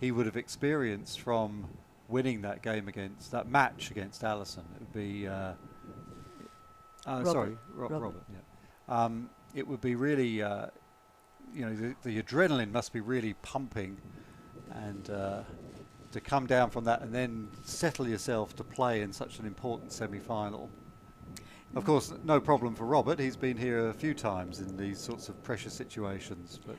he would have experienced from winning that game against that match against Alison. It would be Robert. Robert. Yeah, it would be really, you know, the adrenaline must be really pumping, and to come down from that and then settle yourself to play in such an important semi-final. Of course, no problem for Robert. He's been here a few times in these sorts of pressure situations. But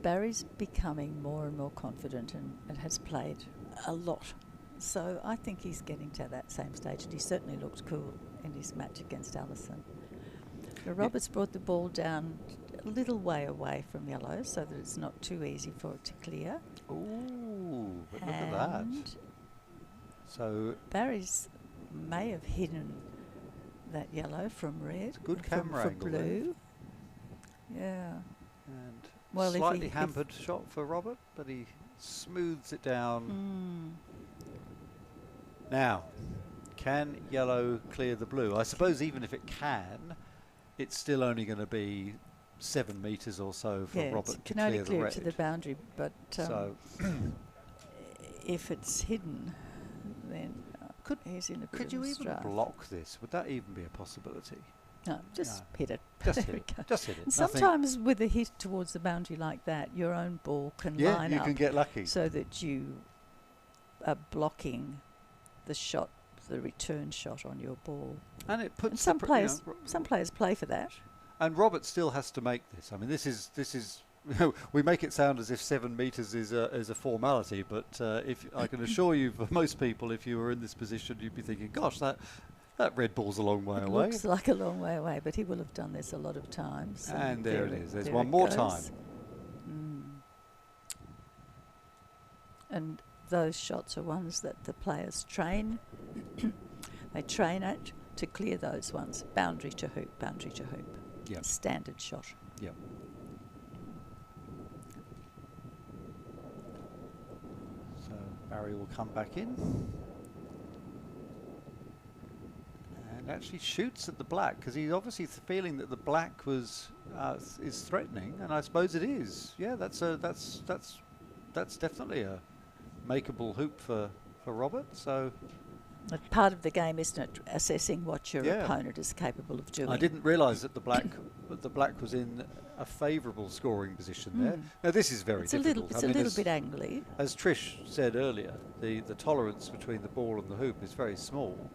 Barry's becoming more and more confident and has played a lot. So I think he's getting to that same stage, and he certainly looked cool in his match against Alison. Robert's brought the ball down a little way away from yellow so that it's not too easy for it to clear. Ooh, but look at that. So Barry's may have hidden that yellow from red. Good camera angle blue. Yeah. And well, slightly hampered shot for Robert, but he smooths it down. Now, can yellow clear the blue? I suppose even if it can, it's still only going to be 7 metres or so for Robert to clear the red. Can only clear it to the boundary, but so if it's hidden, then he's in a bit could you of a even strife. block this? Would that even be a possibility? No, just hit it. Just hit it. Just hit it. And sometimes with a hit towards the boundary like that, your own ball can line up. You can get lucky. So that you are blocking the shot, the return shot on your ball. And it puts some players play for that. And Robert still has to make this. I mean, this is we make it sound as if 7 metres is a formality, but if I can assure you, for most people, if you were in this position, you'd be thinking, "Gosh, that red ball's a long way away." It looks like a long way away, but he will have done this a lot of times. And there it is. There's one more time. And those shots are ones that the players train. They train it to clear those ones. Boundary to hoop, boundary to hoop. Yep. Standard shot. Yep. So Barry will come back in. And actually shoots at the black, because he's obviously feeling that the black is threatening, and I suppose it is. Yeah, that's definitely a makeable hoop for Robert. So part of the game, isn't it? Assessing what your opponent is capable of doing. I didn't realise that the black was in a favourable scoring position there. Now this is very difficult. It's a little bit angly. As Trish said earlier, the tolerance between the ball and the hoop is very small,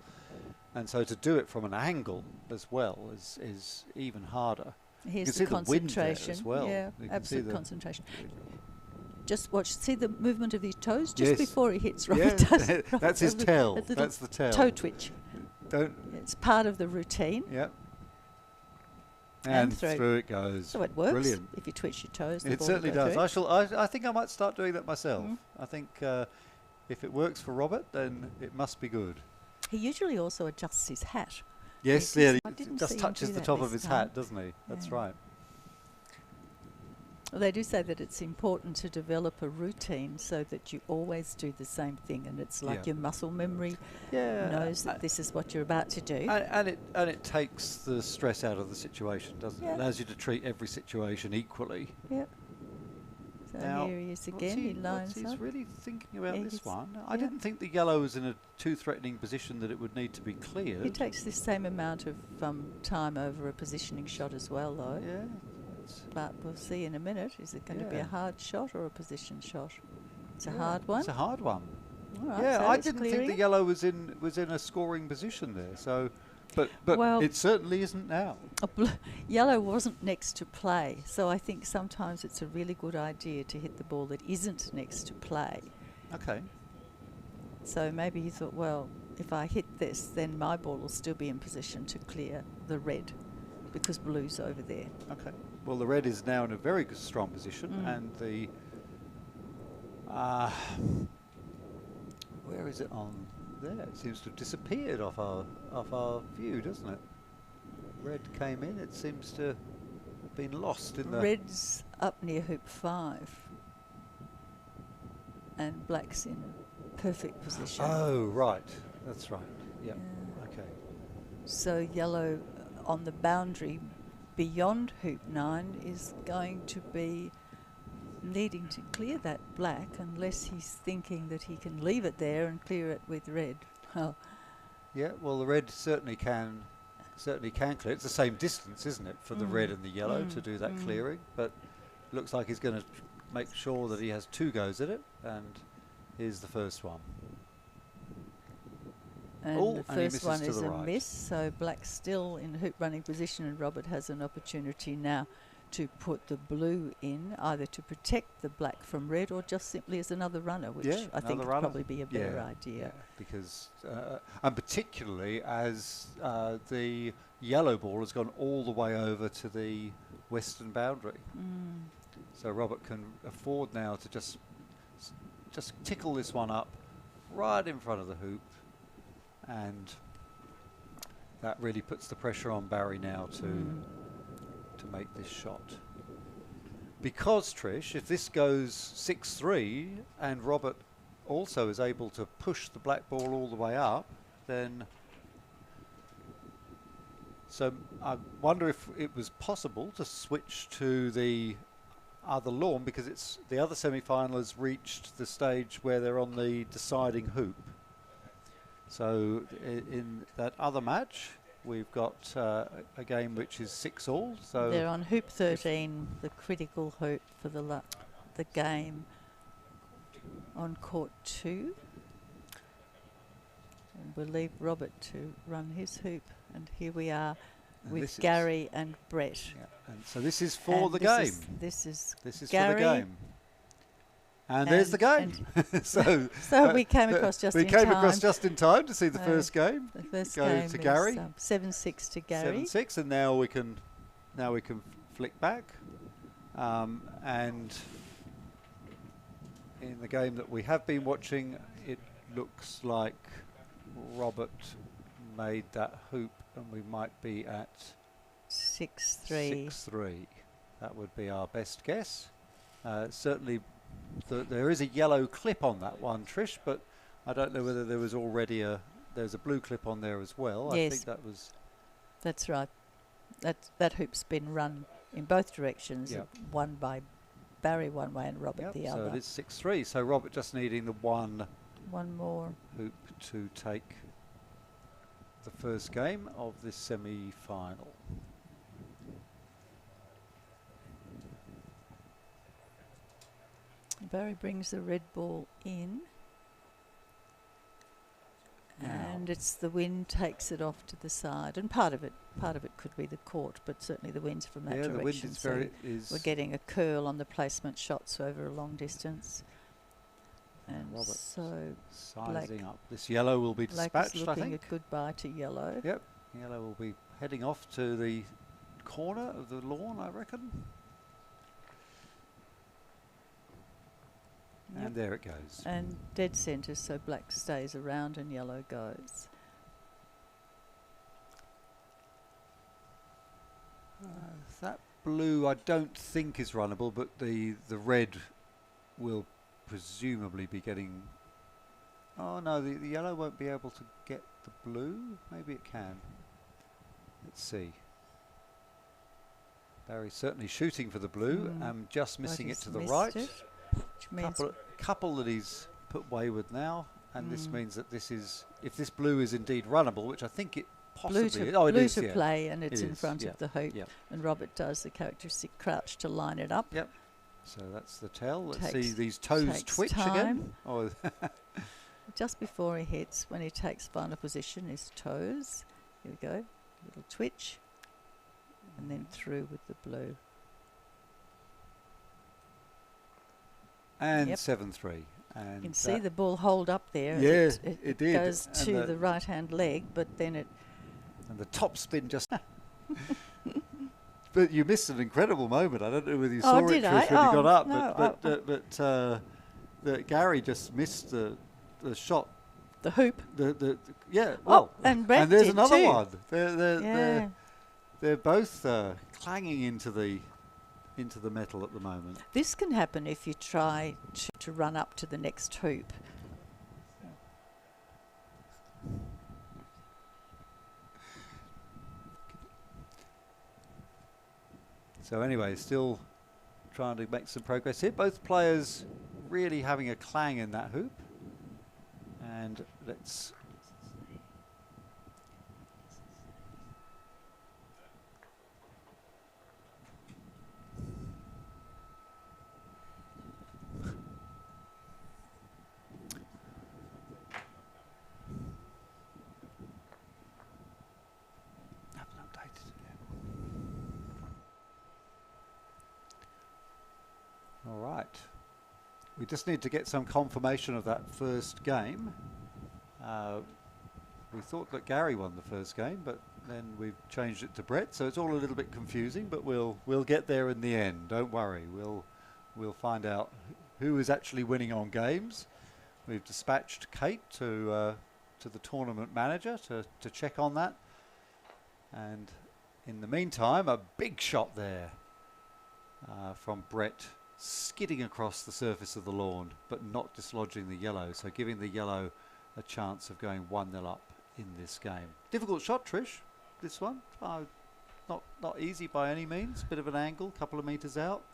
and so to do it from an angle as well is even harder. Here's the concentration. As well. Yeah, absolute concentration. Just watch, see the movement of his toes just before he hits. Robert does. That's his tail. That's the tail. Toe twitch. It's part of the routine. Yep. And through it goes. So it works. Brilliant. If you twitch your toes, the it ball certainly will go does. through. I think I might start doing that myself. I think if it works for Robert, then it must be good. He usually also adjusts his hat. Yes, he just touches the top of his hat, doesn't he? That's right. Well, they do say that it's important to develop a routine so that you always do the same thing, and it's like your muscle memory knows that this is what you're about to do. And it takes the stress out of the situation, doesn't it? It allows you to treat every situation equally. Yep. So now here he is again. He lines up. He's really thinking about this one. I didn't think the yellow was in a too threatening position that it would need to be cleared. He takes the same amount of time over a positioning shot as well, though. Yeah. But we'll see in a minute. Is it going to be a hard shot or a position shot? It's a hard one. It's a hard one. All right, yeah, so I didn't think the yellow was in a scoring position there. So, but well, it certainly isn't now. Yellow wasn't next to play, so I think sometimes it's a really good idea to hit the ball that isn't next to play. Okay. So maybe he thought, well, if I hit this, then my ball will still be in position to clear the red, because blue's over there. Okay. Well, the red is now in a very good, strong position, and the where is it on there? It seems to have disappeared off our view, doesn't it? Red came in. It seems to have been lost in the. Red's up near hoop 5, and black's in a perfect position. Oh, right. That's right. Yep. Yeah. Okay. So yellow on the boundary beyond hoop 9 is going to be needing to clear that black unless he's thinking that he can leave it there and clear it with red. Oh, Yeah, well, the red certainly can clear. It's the same distance, isn't it, for the red and the yellow to do that clearing? But looks like he's going to make sure that he has 2 goes at it, and here's the first one. and Oh, the and he first misses one to is the a right. miss, so black's still in hoop running position, and Robert has an opportunity now to put the blue in, either to protect the black from red or just simply as another runner, which Yeah, I think another would runner. probably be a better Yeah, idea. because and particularly as the yellow ball has gone all the way over to the western boundary, so Robert can afford now to just tickle this one up right in front of the hoop, and that really puts the pressure on Barry now to make this shot. Because, Trish, if this goes 6-3 and Robert also is able to push the black ball all the way up, then... So I wonder if it was possible to switch to the other lawn, because it's the other semi-final has reached the stage where they're on the deciding hoop. So in that other match, we've got a game which is 6-all. So They're on hoop 13, the critical hoop for the game on court 2. And we'll leave Robert to run his hoop, and here we are and with Gary and Brett. Yeah, and so this is for And the this game. This is for Gary, the game. And there's the game. So we came across just we in came time. across just in time to see the first game. The first Go game to is Gary. 7-6 to Gary. 7-6, and now we can flick back, and in the game that we have been watching, it looks like Robert made that hoop, and we might be at 6-3. 6-3. That would be our best guess. Certainly, there is a yellow clip on that one, Trish, but I don't know whether there was already there's a blue clip on there as well. Yes. I think that was... That's right. That hoop's been run in both directions. Yep. One by Barry one way and Robert the other. So it is 6-3. So Robert just needing the one more hoop to take the first game of this semi-final. Barry brings the red ball in, and it's the wind takes it off to the side, and part of it could be the court, but certainly the wind's from that direction. The wind is so very... we're getting a curl on the placement shots over a long distance, and Robert so sizing up. This yellow will be black dispatched, is I looking think. a goodbye to yellow. Yep, yellow will be heading off to the corner of the lawn, I reckon. Yep. And there it goes. And dead centre, so black stays around and yellow goes. That blue I don't think is runnable, but the red will presumably be getting... Oh no, the yellow won't be able to get the blue. Maybe it can. Let's see. Barry's certainly shooting for the blue and just missing it to the right. Which means Couple that he's put wayward now, and this means that this is, if this blue is indeed runnable, which I think it possibly is. Oh, it blue is, to yeah. play, and it's It in is, front yeah, of the hoop. yeah. And Robert does the characteristic crouch to line it up. Yep. So that's the tell. Let's see Takes- these toes takes twitch again. time. Oh, Just before he hits, when he takes final position, his toes. Here we go. Little twitch, and then through with the blue. and Yep. 7-3. And You can see the ball hold up there. Yeah, it it did. goes And to the right-hand leg, but then it... and the top spin just... But you missed an incredible moment. I don't know whether you saw it, did Trish, I? when you got up, No, but Gary just missed the shot. The hoop. Yeah. Well, and Brett there's did another too. one. Yeah. They're both clanging into the metal at the moment. This can happen if you try to run up to the next hoop. So anyway, still trying to make some progress here. Both players really having a clang in that hoop. And let's... All right. We just need to get some confirmation of that first game. We thought that Gary won the first game, but then we've changed it to Brett, so it's all a little bit confusing. But we'll get there in the end. Don't worry. We'll find out who is actually winning on games. We've dispatched Kate to the tournament manager to check on that. And in the meantime, a big shot there from Brett, skidding across the surface of the lawn, but not dislodging the yellow, so giving the yellow a chance of going 1-0 up in this game. Difficult shot, Trish, this one. Not easy by any means. Bit of an angle, couple of metres out.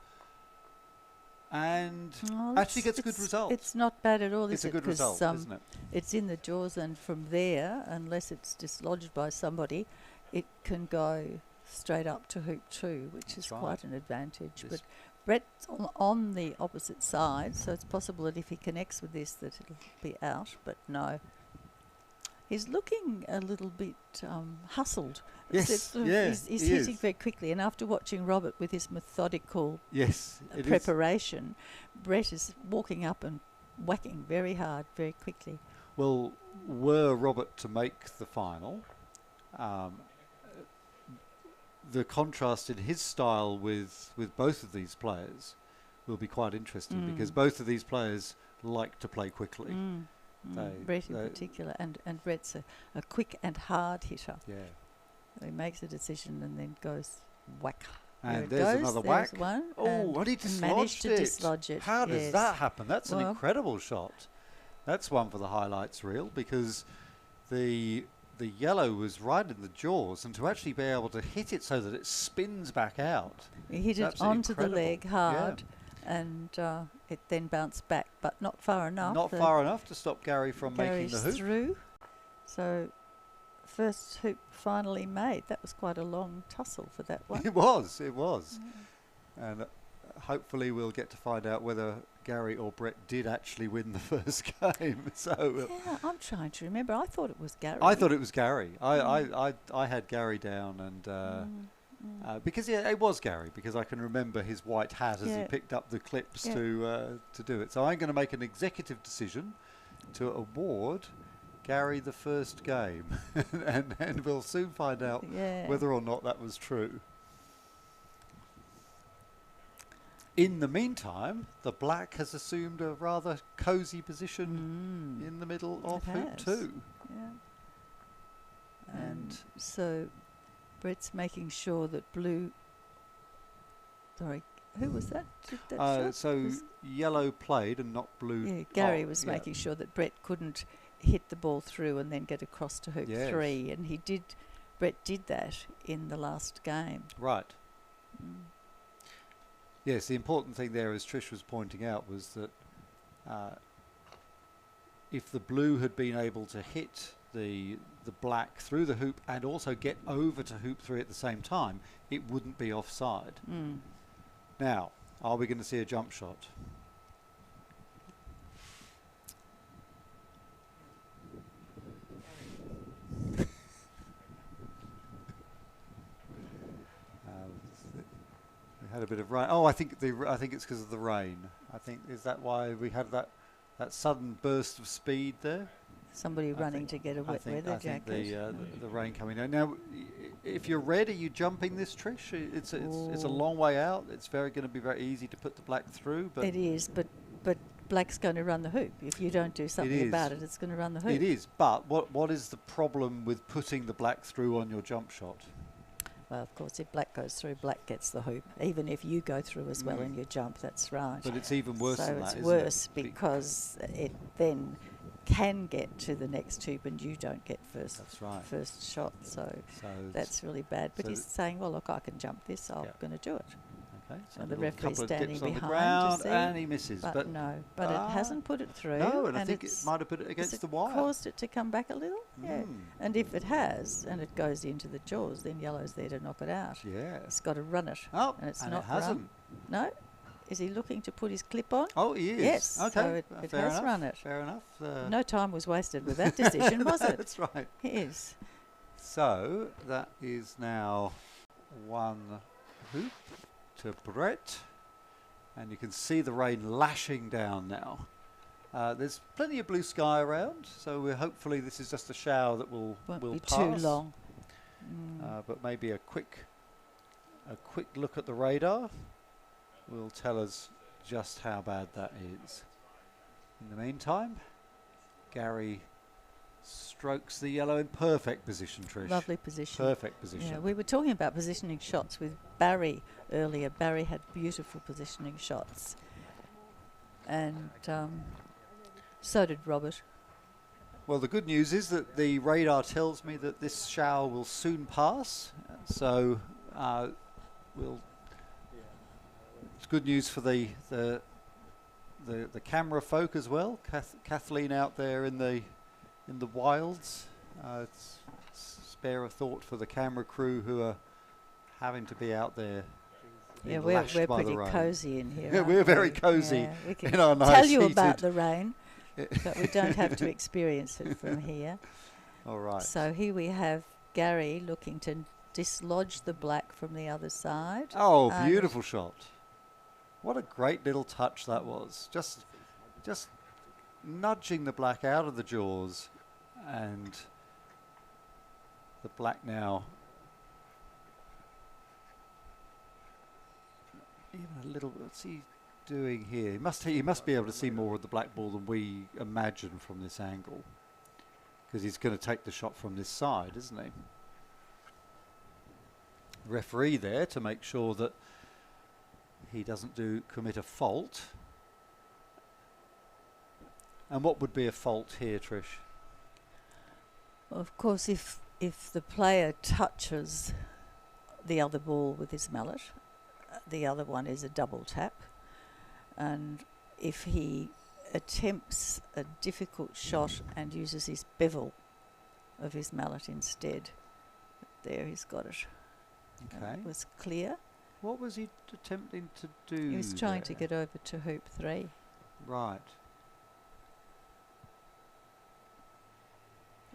And actually gets a good result. It's not bad at all, it's is it? It's a good result, isn't it? It's in the jaws, and from there, unless it's dislodged by somebody, it can go straight up to hoop 2, which is quite an advantage. But Brett's on the opposite side, so it's possible that if he connects with this that it'll be out, but no. He's looking a little bit hustled. Yes, he's hitting very quickly, and after watching Robert with his methodical preparation, Brett is walking up and whacking very hard, very quickly. Well, were Robert to make the final, the contrast in his style with both of these players will be quite interesting, because both of these players like to play quickly. Brett in particular, and Brett's a quick and hard hitter. Yeah. He makes a decision and then goes whack. And there's another whack. One, oh, and he managed to dislodge it. How does that happen? That's an incredible shot. That's one for the highlights reel, because the yellow was right in the jaws, and to actually be able to hit it so that it spins back out. He hit it onto the leg hard, and it then bounced back, but not far enough. Not far enough to stop Gary from making the hoop. Through. So first hoop finally made. That was quite a long tussle for that one. It was. And hopefully we'll get to find out whether Gary or Brett did actually win the first game. So yeah, I'm trying to remember. I thought it was Gary. I thought it was Gary. I had Gary down, and because it was Gary, because I can remember his white hat as he picked up the clips to do it. So I'm going to make an executive decision to award Gary the first game, and we'll soon find out whether or not that was true. In the meantime, the black has assumed a rather cosy position in the middle of hoop 2. Yeah. And so Brett's making sure that blue... Sorry, who was that? Shot? So yellow played and not blue. Yeah, Gary was making sure that Brett couldn't hit the ball through and then get across to hoop 3, and Brett did that in the last game. Right. Yes, the important thing there, as Trish was pointing out, was that if the blue had been able to hit the black through the hoop and also get over to hoop 3 at the same time, it wouldn't be offside. Now, are we going to see a jump shot? Had a bit of rain. Oh, I think it's because of the rain. Is that why we had that sudden burst of speed there? Somebody running to get a wet weather jacket. I think the rain coming down. Now, if you're red, are you jumping this, Trish? It's a long way out. It's going to be very easy to put the black through. But it is, but black's going to run the hoop. If you don't do something about it, it's going to run the hoop. It is. But what is the problem with putting the black through on your jump shot? Well, of course, if black goes through, black gets the hoop. Even if you go through as well in your jump, that's right. But it's even worse than that, isn't it? So it's worse because it then can get to the next hoop and you don't get first shot. So that's really bad. But he's saying, well, look, I can jump this, so I'm going to do it. Okay, so And the a little referee's couple of standing dips on the behind ground, to see, and he misses. but no, but it hasn't put it through. No, and I think it it's- might have put it has against it the wire. caused it to come back a little? Yeah. Mm. And if it has, and it goes into the jaws, then yellow's there to knock it out. Yeah. It's got to run it. Oh, and it's and not it hasn't. run. No? Is he looking to put his clip on? Oh, he is. Yes, Okay. so it fair has enough. run it. Fair enough. No time was wasted with that decision, was it? That's right. Yes. So that is now one hoop to Brett, and you can see the rain lashing down now. There's plenty of blue sky around, so hopefully this is just a shower that will Won't be pass. too long. But maybe a quick look at the radar will tell us just how bad that is. In the meantime, Gary strokes the yellow in perfect position, Trish. Lovely position. Perfect position. Yeah, we were talking about positioning shots with Barry earlier. Barry had beautiful positioning shots. And so did Robert. Well, the good news is that the radar tells me that this shower will soon pass. So it's good news for the camera folk as well. Kathleen out there in the wilds. It's spare a thought for the camera crew who are having to be out there. Yeah, being we're lashed by pretty the rain. cosy in here. Yeah, aren't we're very we? cosy Yeah, we can in our nice tell you about heated- the rain, but we don't have to experience it from here. All right. So here we have Gary looking to dislodge the black from the other side. Oh, and beautiful shot. What a great little touch that was. Just nudging the black out of the jaws, and the black now even a little. What's he doing here? He must be able to see more of the black ball than we imagine from this angle, because he's going to take the shot from this side, isn't he? Referee there to make sure that he doesn't commit a fault. And what would be a fault here, Trish? Of course, if the player touches the other ball with his mallet, the other one is a double tap. And if he attempts a difficult shot and uses his bevel of his mallet instead, there he's got it. Okay. It was clear. What was he attempting to do? He was trying to there? get over to hoop 3. Right.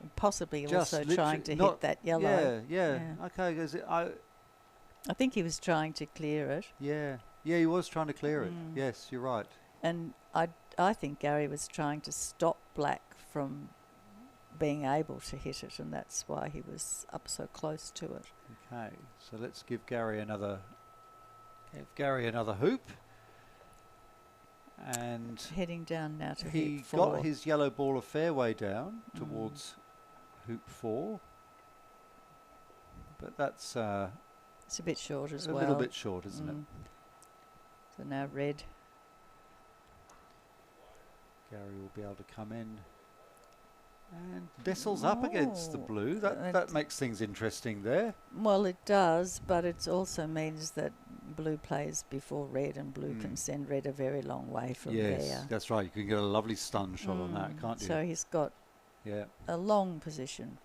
And possibly Just also trying to hit that yellow. Yeah. Yeah. Okay. 'Cause I think he was trying to clear it. yeah. He was trying to clear it. Mm. Yes, you're right. And I think Gary was trying to stop black from being able to hit it, and that's why he was up so close to it. Okay. So let's give Gary another hoop. And Heading down now to he hoop 4. got his yellow ball a fair way down towards hoop 4. But that's It's a bit short as a well. little bit short, isn't it? So now red. Gary will be able to come in and Dessel's up against the blue. That makes things interesting there. Well, it does, but it also means that blue plays before red, and blue can send red a very long way from Yes, there. that's right. You can get a lovely stun shot on that, can't you? So he's got Yeah. a long position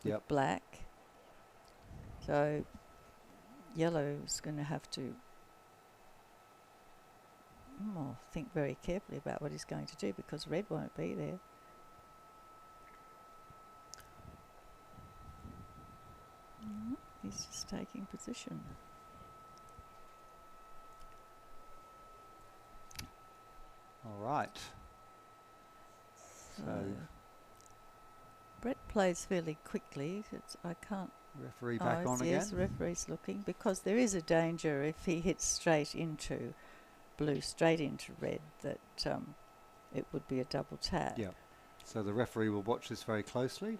with Yep. black. So yellow's going to have to think very carefully about what he's going to do, because red won't be there. He's just taking position. All right. So Brett plays fairly quickly. I can't. referee back on yes, again. referee's looking, because there is a danger if he hits straight into blue, straight into red, that it would be a double tap. Yeah. So the referee will watch this very closely.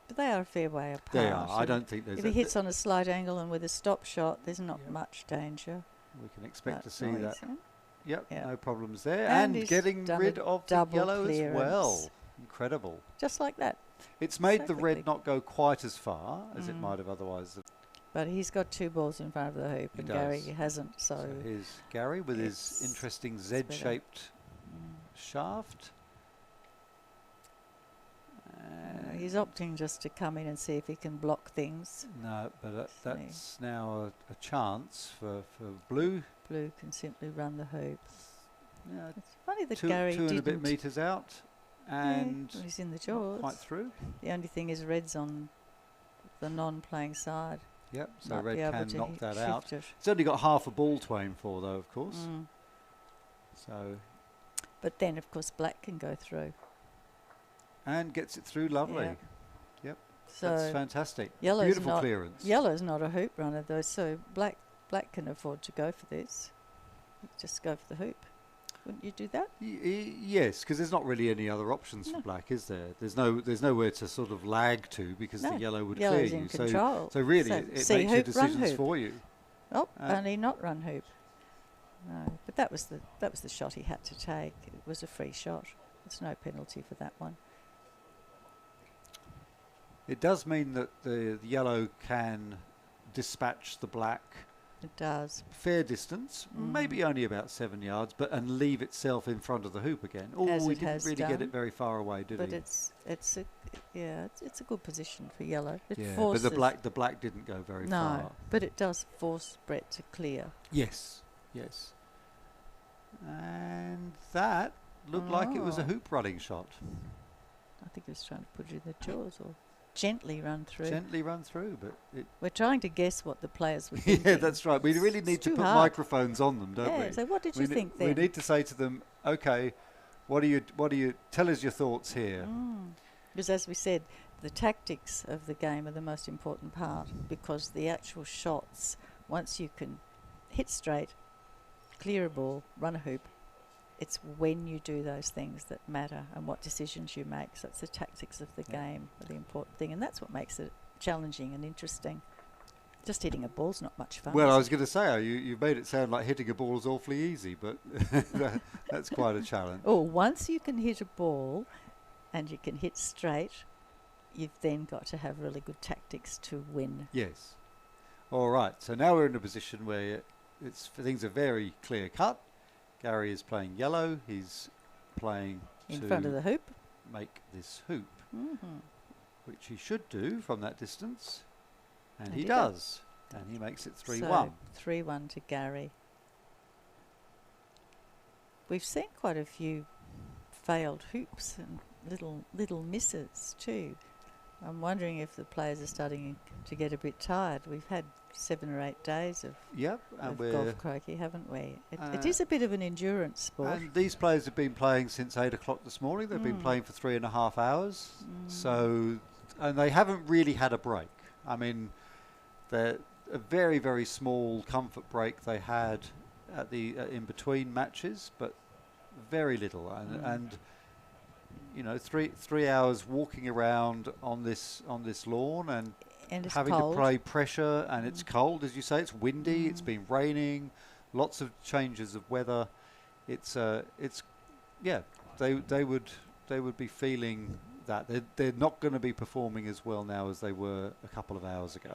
But they are a fair way apart. They are. I don't think there's. If he hits on a slight angle and with a stop shot, there's not much danger. We can expect to That's see that. noisy. Yep. Yeah. No problems there. And And he's getting done rid a of the double yellow as clearance. well. Incredible. Just like that. It's made So the red quickly. not go quite as far as it might have otherwise. But he's got 2 balls in front of the hoop, He and does. Gary hasn't. So here's Gary with his it's interesting better. Z-shaped shaft. he's opting just to come in and see if he can block things. No, but that's now a chance for blue. Blue can simply run the hoop. Yeah, It's funny that two Gary and a didn't. bit metres out, and well, he's in the not jaws. quite through. The only thing is red's on the non-playing side. Yep, so Might be red able can to knock that shift out. it. It's only got half a ball to aim for, though, of course. So, But then, of course, black can go through. and gets it through lovely. Yeah. Yep, So that's fantastic. yellow's Beautiful not clearance. Yellow's not a hoop runner though, so black can afford to go for this. Just go for the hoop. Wouldn't you do that? Yes, because there's not really any other options for black, is there? There's nowhere to sort of lag to because the yellow would Yellow's clear in you. control. So really, So it see makes your hoop, run decisions hoop. for you. Oh, only not run hoop. No, but that was the shot he had to take. It was a free shot. There's no penalty for that one. It does mean that the yellow can dispatch the black It does. fair distance, maybe only about 7 yards, and leave itself in front of the hoop again. Oh, As we it didn't has really get done. it very far away, did But he? it's a good position for yellow. It Yeah, but forces the black didn't go very no, far. but it does force Brett to clear. Yes, yes. And that looked like it was a Oh. hoop running shot. I think he was trying to put it in the jaws or gently run through. Gently run through, but it. We're trying to guess what the players were Yeah, thinking. that's right. We really need to too put hard. microphones on them, don't Yeah, we? so what did you think We then? need to say to them, okay, what do you tell us your thoughts here? Because as we said, the tactics of the game are the most important part, because the actual shots, once you can hit straight, clear a ball, run a hoop, it's when you do those things that matter and what decisions you make. So it's the tactics of the game are the important thing, and that's what makes it challenging and interesting. Just hitting a ball's not much fun. Well, is I it? was going to say, you made it sound like hitting a ball is awfully easy, but that's quite a challenge. Oh, once you can hit a ball and you can hit straight, you've then got to have really good tactics to win. Yes. All right. So now we're in a position where things are very clear cut. Gary is playing yellow. He's playing In to front of the hoop. make this hoop, Mm-hmm. which he should do from that distance, and And he he does. And he makes it 3-1. So 3-1 to Gary. We've seen quite a few failed hoops and little misses too. I'm wondering if the players are starting to get a bit tired. We've had 7 or 8 days of Yep, and golf croquet, haven't we? It is a bit of an endurance sport. And these players have been playing since 8 o'clock this morning. They've been playing for 3.5 hours. So, and they haven't really had a break. I mean, they're a very, very small comfort break they had at the in between matches, but very little. And you know, 3 hours walking around on this lawn and it's having cold. to play pressure, and it's cold, as you say. It's windy. It's been raining. Lots of changes of weather. It's yeah. They would be feeling that they're not going to be performing as well now as they were a couple of hours ago.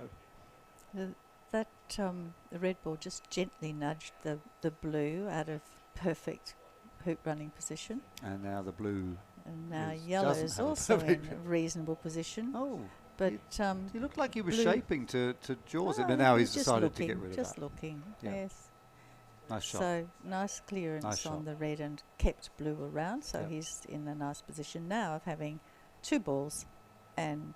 The red ball just gently nudged the blue out of perfect hoop running position. And now the blue. And now Yes, yellow doesn't is have a also in perfect- a reasonable position. Oh, But he looked like he was blue- shaping to jaws it, no, but now he he's was just decided to looking, get rid of just that. looking, Yeah. yes. Nice shot. So nice clearance Nice on shot. the red and kept blue around. So Yep. he's in a nice position now of having 2 balls, and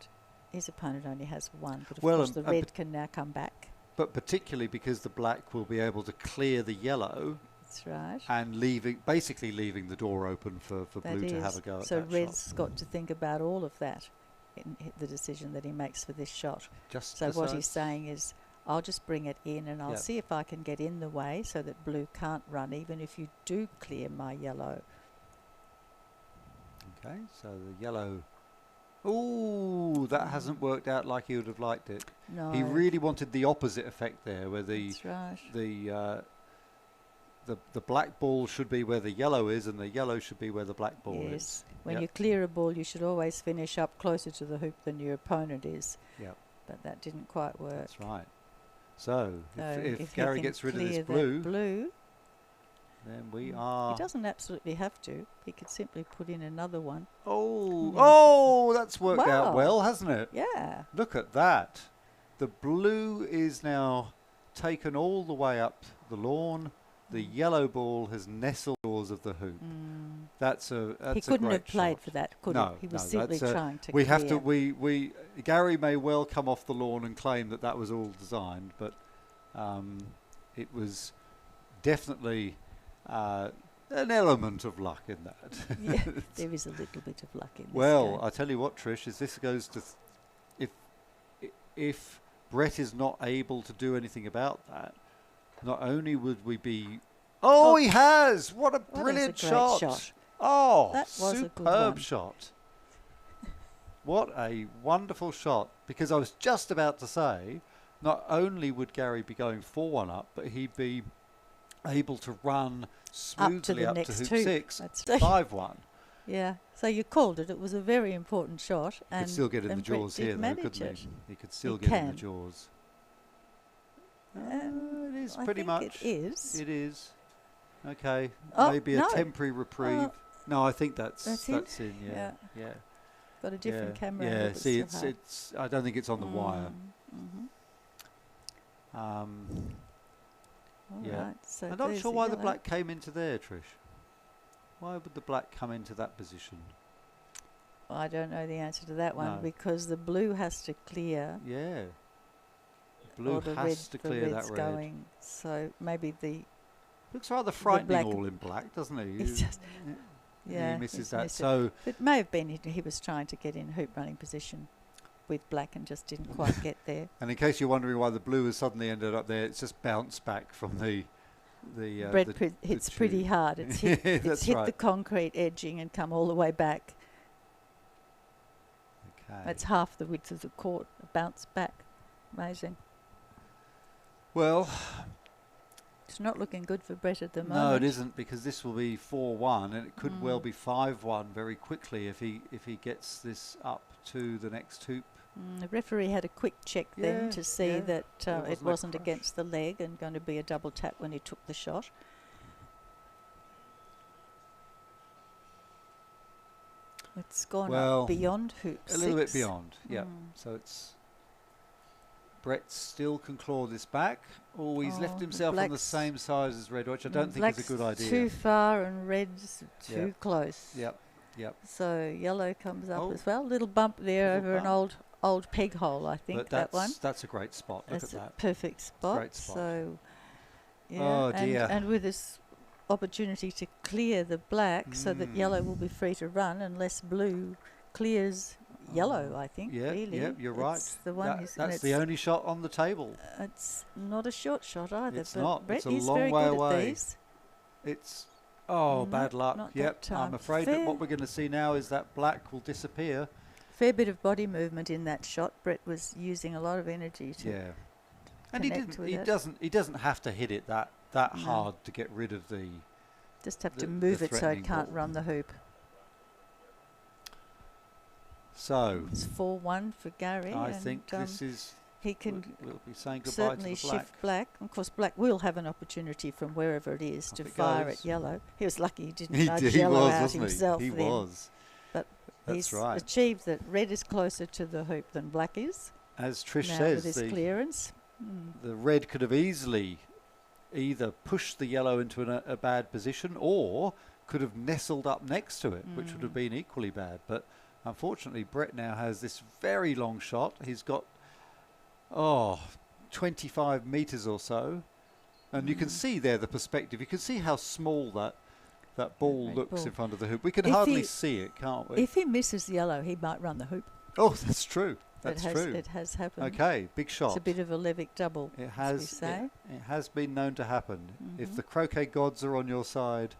his opponent only has 1. But of Well, course, and- the red can now come back. But particularly because the black will be able to clear the yellow That's right. and basically leaving the door open for That blue to is. have a go at So that red's shot. got to think about all of that in the decision that he makes for this shot. Just So what he's decides- saying is, I'll just bring it in and I'll Yep. see if I can get in the way so that blue can't run, even if you do clear my yellow. Okay, so the yellow. Ooh, that hasn't worked out like he would have liked it. No, He really wanted the opposite effect there, where that's right. the black ball should be where the yellow is, and the yellow should be where the black ball Yes. is. When Yep. you clear a ball, you should always finish up closer to the hoop than your opponent is. Yep, But that didn't quite work. that's right. So, So if he Gary can gets rid of this clear that blue, then we are... He doesn't absolutely have to. He could simply put in another one. Oh, Yeah. oh, that's worked out Wow. well, hasn't it? Yeah. Look at that. The blue is now taken all the way up the lawn. The yellow ball has nestled doors of the hoop. That's a He great couldn't have played shot. for that, could No, he? He was no, simply that's trying to we clear. have to Gary may well come off the lawn and claim that that was all designed, but it was definitely an element of luck in that. Yeah, there is a little bit of luck in this Well, game. I tell you what, Trish, is this goes to if Brett is not able to do anything about that, not only would we be... Oh, he has! What a brilliant great shot. shot. Oh, That was a good superb one. shot. What a wonderful shot. Because I was just about to say, not only would Gary be going 4-1 up, but he'd be able to run smoothly up to next hoop hoop. 6, That's 5-1. Yeah, so you called it. It was a very important shot. He could still get in the and Brett jaws did here, though, manage couldn't it. he? He could still He get in the can. jaws. Um, It is I pretty think much. it is. It is. Okay. Oh, Maybe no. a temporary reprieve. No, I think that's That's in. Yeah. Yeah. Got a different camera. Yeah. angle, but See, still hard. it's. I don't think it's on the wire. Mhm. Um, All yeah. right, so I'm not there's sure why the yellow. black came into there, Trish. Why would the black come into that position? I don't know the answer to that one No. because the blue has to clear. Yeah. Blue or the has red, to clear the that red's red. going. So maybe the Looks rather frightening black- all in black, doesn't he? It's just- yeah He misses he's that. missed it. So It may have been he was trying to get in hoop running position with black and just didn't quite get there. And in case you're wondering why the blue has suddenly ended up there, it's just bounced back from the Bread the hits tube. pretty hard. It's hit, it's That's hit right. the concrete edging and come all the way back. Okay. That's half the width of the court. Bounce back. Amazing. Well, It's not looking good for Brett at the moment. no, it isn't, because this will be 4-1, and it could well be 5-1 very quickly if he gets this up to the next hoop. The referee had a quick check Yeah, then to see yeah. that There it wasn't a wasn't crush. against the leg and going to be a double tap when he took the shot. It's gone Well, up beyond hoop A little bit 6. beyond, yeah. So it's... Brett still can claw this back. Oh, he's left Oh, himself on the black's- same size as red, which I don't think Black's is a good idea. too far and red's too Yep. close. Yep, yep. So yellow comes up Oh. as well. Little bump there Little over an bump. old peg hole, I think, But that one. that's a great spot. Look That's at a that. perfect spot. Great spot. So, yeah, Oh, dear. And with this opportunity to clear the black so that yellow will be free to run unless blue clears yellow, I think, Yeah, really. yeah, you're right. It's the one who's- and That's the only shot on the table. It's not a short shot either, It's but not. Brett It's a is long very way good away. at these. It's No, bad luck. not that Yep, time. I'm afraid that Fair. what we're going to see now is that black will disappear. Fair bit of body movement in that shot. Brett was using a lot of energy to Yeah, and he connect didn't. with He it. doesn't. He doesn't have to hit it that No. hard to get rid of the. just have the- to the move it so it threatening can't ball. run the hoop. So It's 4-1 for Gary. I and think this is. he can We'll be saying goodbye certainly to the black. shift black. Of course, black will have an opportunity from wherever it is Off to it fire goes. at yellow. He was lucky he didn't He nudge did. He yellow was, out wasn't himself he? He then. was. But That's he's right. achieved that red is closer to the hoop than black is As Trish now says, with his clearance. the red could have easily either pushed the yellow into a bad position or could have nestled up next to it, which would have been equally bad. But unfortunately, Brett now has this very long shot. He's got 25 metres or so, and you can see there the perspective. You can see how small that ball red looks ball. in front of the hoop. We can If hardly he- see it, can't we? If he misses yellow, he might run the hoop. Oh, that's true. That's true. It has happened. Okay, big shot. It's a bit of a Levick double, It as we has. say. It has been known to happen. If Mhm. the croquet gods are on your side,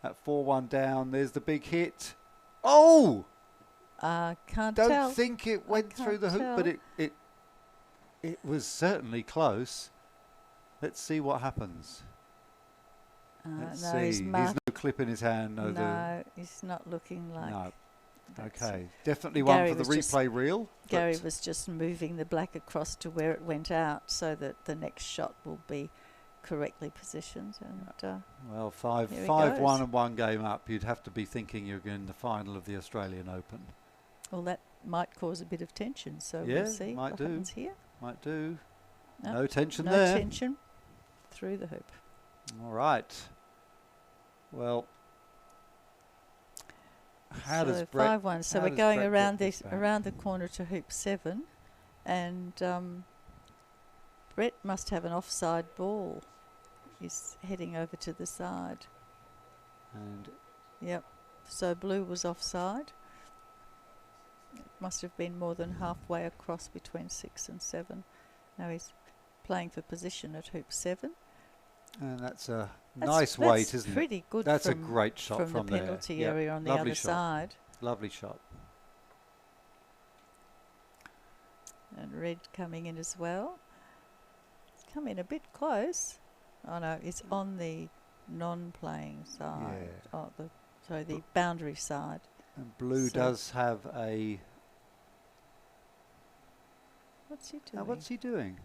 at 4-1 down, there's the big hit. Oh! Can't Don't tell. think it went through can't the hoop, but tell. it was certainly close. Let's see what happens. Let's no, see. he's He's marked. no clip in his hand. No, he's not looking like. No. Okay, definitely Gary one for the was just- replay reel. Gary but was just moving the black across to where it went out so that the next shot will be correctly positioned. And well, Here he 5-1 goes. and one game up. You'd have to be thinking you're in the final of the Australian Open. well, that might cause a bit of tension. So Yeah, we'll see might what do. happens here. Might do. No, No tension no there. tension through the hoop. All right. Well, how does So Brett? 5-1. So how we're does going Brett around get this back? around the corner to hoop 7, and Brett must have an offside ball. He's heading over to the side. And Yep. So blue was offside. It must have been more than halfway across between 6 and 7. Now he's playing for position at hoop 7. that's a nice weight, isn't it? Pretty good. That's a from, great shot from from the there. penalty Yep, area on the lovely other shot. side. Lovely shot. And red coming in as well. It's come in a bit close. Oh no, it's on the non-playing side. Yeah. Oh, the boundary side. And blue So- does have a. What's he Now doing? what's he doing?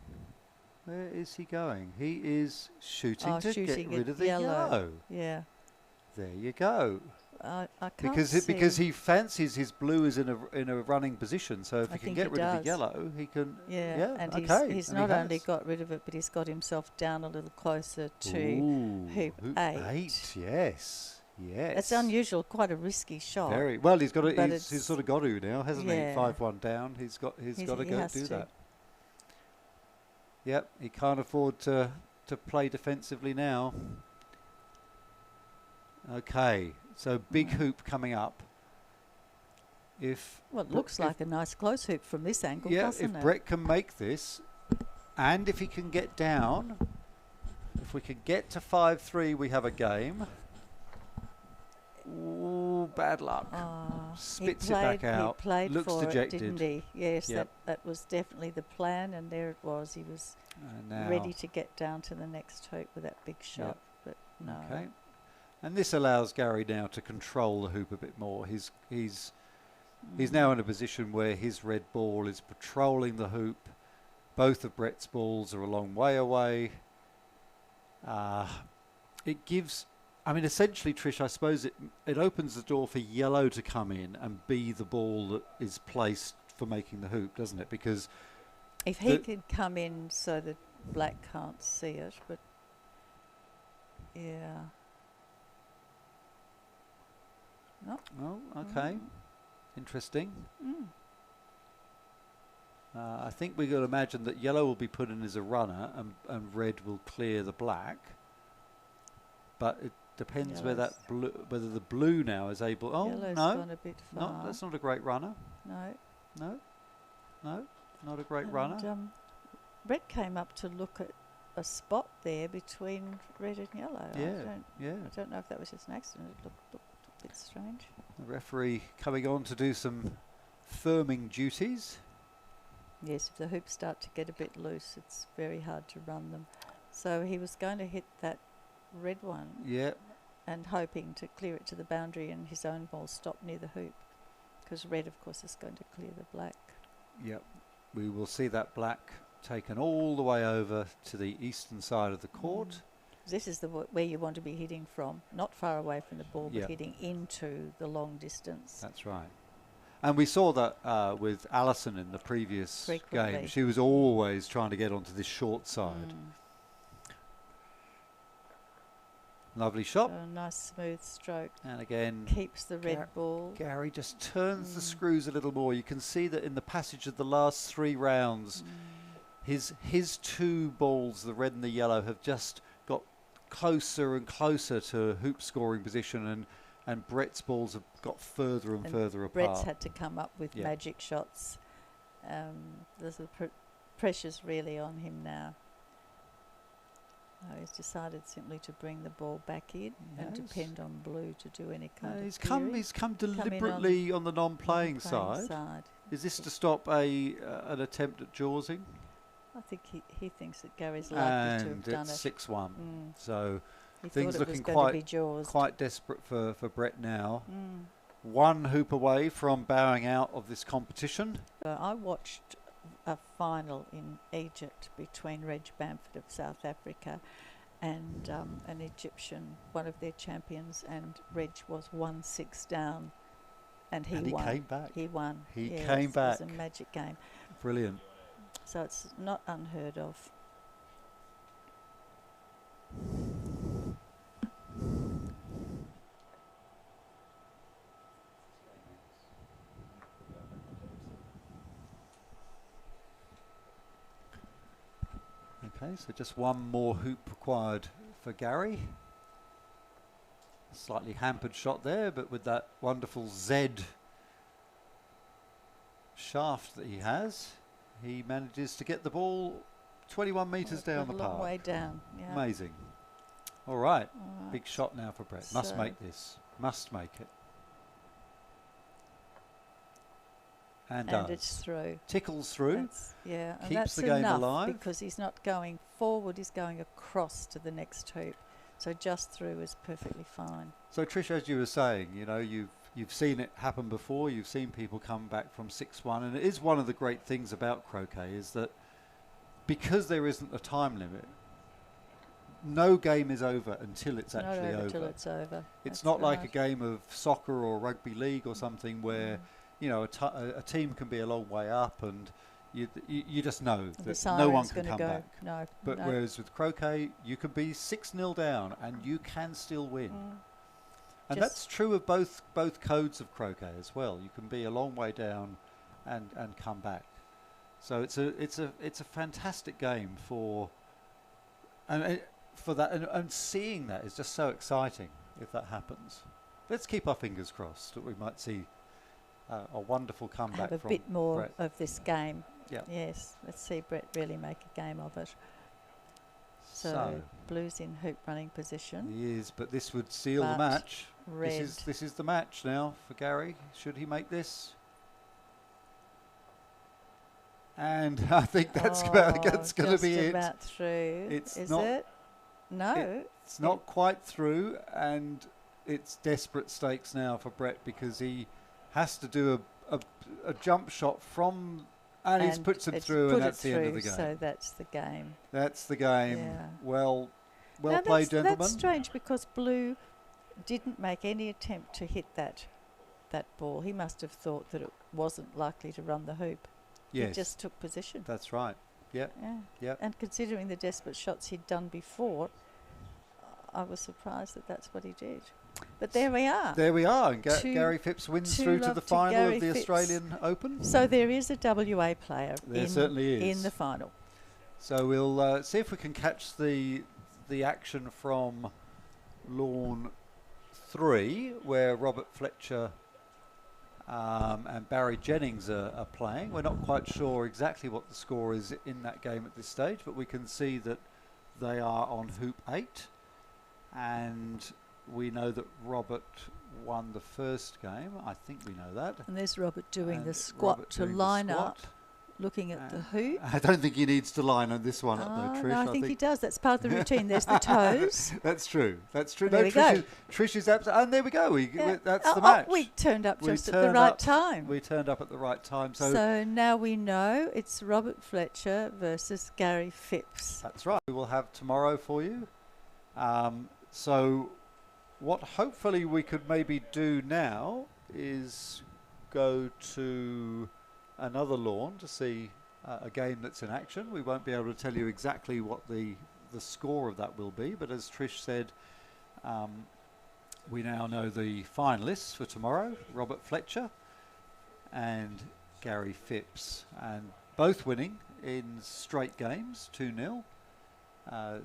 Where is he going? He is shooting Oh, to shooting get rid at of the yellow. Yeah. There you go. I can't Because see. he fancies his blue is in a running position. So if I he can think get he rid of the does. yellow, he can. Yeah, and okay. he's and not he only has. got rid of it, but he's got himself down a little closer to. Ooh, hoop 8. Yes. Yes. That's unusual, quite a risky shot. Very well. He's got. But He's sort of got to now, hasn't Yeah. he? 5-1 down. He's got to He go has do to. that. Yep. He can't afford to play defensively now. Okay. So big hoop coming up. If Well, it looks like a nice close hoop from this angle, yeah, doesn't if it? Brett can make this, and if he can get down, if we can get to 5-3, we have a game. Ooh, bad luck. Oh, Spits he it played, back out. He played Looks for dejected. it, didn't he? Yes, Yep. that was definitely the plan, and there it was. He was And now, ready to get down to the next hoop with that big shot, but no. Okay. And this allows Gary now to control the hoop a bit more. He's now in a position where his red ball is patrolling the hoop. Both of Brett's balls are a long way away. It gives, I mean, essentially, Trish, I suppose it opens the door for yellow to come in and be the ball that is placed for making the hoop, doesn't it? Because If he could come in so that black can't see it, but yeah. No. oh, okay, interesting. Mm. I think we could imagine that yellow will be put in as a runner and red will clear the black. But it depends whether the blue now is able. Oh Yellow's no, gone a bit far. no, that's not a great runner. No. No, not a great runner. Brett came up to look at a spot there between red and yellow. Yeah. I don't know if that was just an accident. It looked a bit strange. The referee coming on to do some firming duties. Yes, if the hoops start to get a bit loose, it's very hard to run them. So he was going to hit that red one Yeah, and hoping to clear it to the boundary and his own ball stop near the hoop, because red, of course, is going to clear the black. yep. We will see that black taken all the way over to the eastern side of the court. This is where you want to be hitting from, not far away from the ball, Yep. but hitting into the long distance. That's right. And we saw that with Alison in the previous Frequently. game. She was always trying to get onto this short side. Lovely shot. So a nice smooth stroke. And again, Keeps the red ball. Gary just turns the screws a little more. You can see that in the passage of the last 3 rounds, his 2 balls, the red and the yellow, have just got closer and closer to hoop scoring position, and Brett's balls have got further and further apart. Brett's had to come up with Yeah. magic shots. There's the pressure's really on him now. He's decided simply to bring the ball back in and depend on blue to do any kind of He's clearing. come deliberately on the non-playing Playing side. Is this to stop an attempt at jawsing? I think he thinks that Gary's likely to have And done it's it. 6-1. So He things thought it was looking going to be jaws. quite desperate for Brett now. one hoop away from bowing out of this competition. I watched a final in Egypt between Reg Bamford of South Africa and an Egyptian, one of their champions, and Reg was 1-6 down, and he won. Came back. He won. He yes, came back. It was a magic game. Brilliant. So it's not unheard of. Okay, so just one more hoop required for Gary. Slightly hampered shot there, but with that wonderful Z shaft that he has, he manages to get the ball 21 metres down the a long park. way down. Yeah. Amazing. All right. All right. Big shot now for Brett. Must So make this. Must make it. And does. it's through. Tickles through. That's, yeah, and Keeps that's the game enough alive. because he's not going forward, he's going across to the next hoop. So just through is perfectly fine. So Trish, as you were saying, you know, you've seen it happen before. You've seen people come back from 6-1, and it is one of the great things about croquet is that because there isn't a time limit, no game is over until it's Not actually over over. till it's over. It's That's not like a right. game of soccer or rugby league or something where you know a team can be a long way up and you just know The that no one siren's can gonna come go. back. No. But no. whereas with croquet, you can be 6-0 down and you can still win. And that's true of both codes of croquet as well. You can be a long way down and come back. So it's a fantastic game for that, and seeing that is just so exciting if that happens. Let's keep our fingers crossed that we might see a wonderful comeback have a from bit more Brett. of this game. Yeah. Yes, let's see Brett really make a game of it. So Blue's in hoop running position. He is, but this would seal the But match. Red. This is the match now for Gary. Should he make this? And I think that's going to be it. About through. It's is not- it? No. It's not quite through, and it's desperate stakes now for Brett because he has to do a jump shot from, and he puts it it's through, put and it that's the end of the through, game. So that's the game. That's the game. Yeah. Well Now played, that's gentlemen. That's strange because Blue didn't make any attempt to hit that ball. He must have thought that it wasn't likely to run the hoop. Yes, He just took position. that's right. Yeah. Yeah. Yeah. And considering the desperate shots he'd done before, I was surprised that that's what he did. But there we are. There we are, and Two- Gary Phipps wins two through to love the to final Gary of the Phipps. Australian Open. So there is a WA player There certainly is. in the final. So we'll see if we can catch the action from Lawn 3, where Robert Fletcher and Barry Jennings are playing. We're not quite sure exactly what the score is in that game at this stage, but we can see that they are on hoop 8, and we know that Robert won the first game. I think we know that. And there's Robert doing And the squat Robert to doing the line squat. up, looking at the hoop. I don't think he needs to line on this one up though, Trish. No, I think he does. That's part of the routine. There's the toes. That's true. That's true. There No, we go. Trish is absolutely. And there we go. Yeah. That's the match. We turned up We just at the turned right up- time. We turned up at the right time. So, So now we know it's Robert Fletcher versus Gary Phipps. that's right. We will have tomorrow for you. So what hopefully we could maybe do now is go to another lawn to see a game that's in action. We won't be able to tell you exactly what the score of that will be, but as Trish said, we now know the finalists for tomorrow, Robert Fletcher and Gary Phipps, and both winning in straight games, 2-0.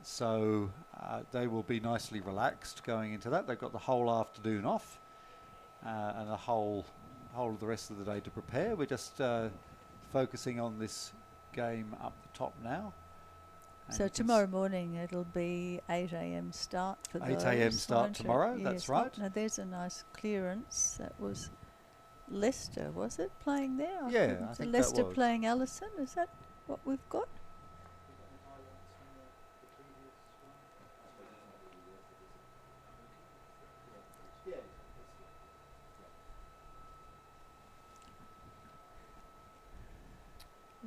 So they will be nicely relaxed going into that. They've got the whole afternoon off and the whole of the rest of the day to prepare. We're just focusing on this game up the top now. And So you can tomorrow morning it'll be 8 a.m. start for 8 those. a.m. start won't it? tomorrow, Yes. that's right. Now there's a nice clearance. That was Leicester, was it, playing there? Yeah, couldn't- I so think that Leicester was. playing Allison. Is that what we've got?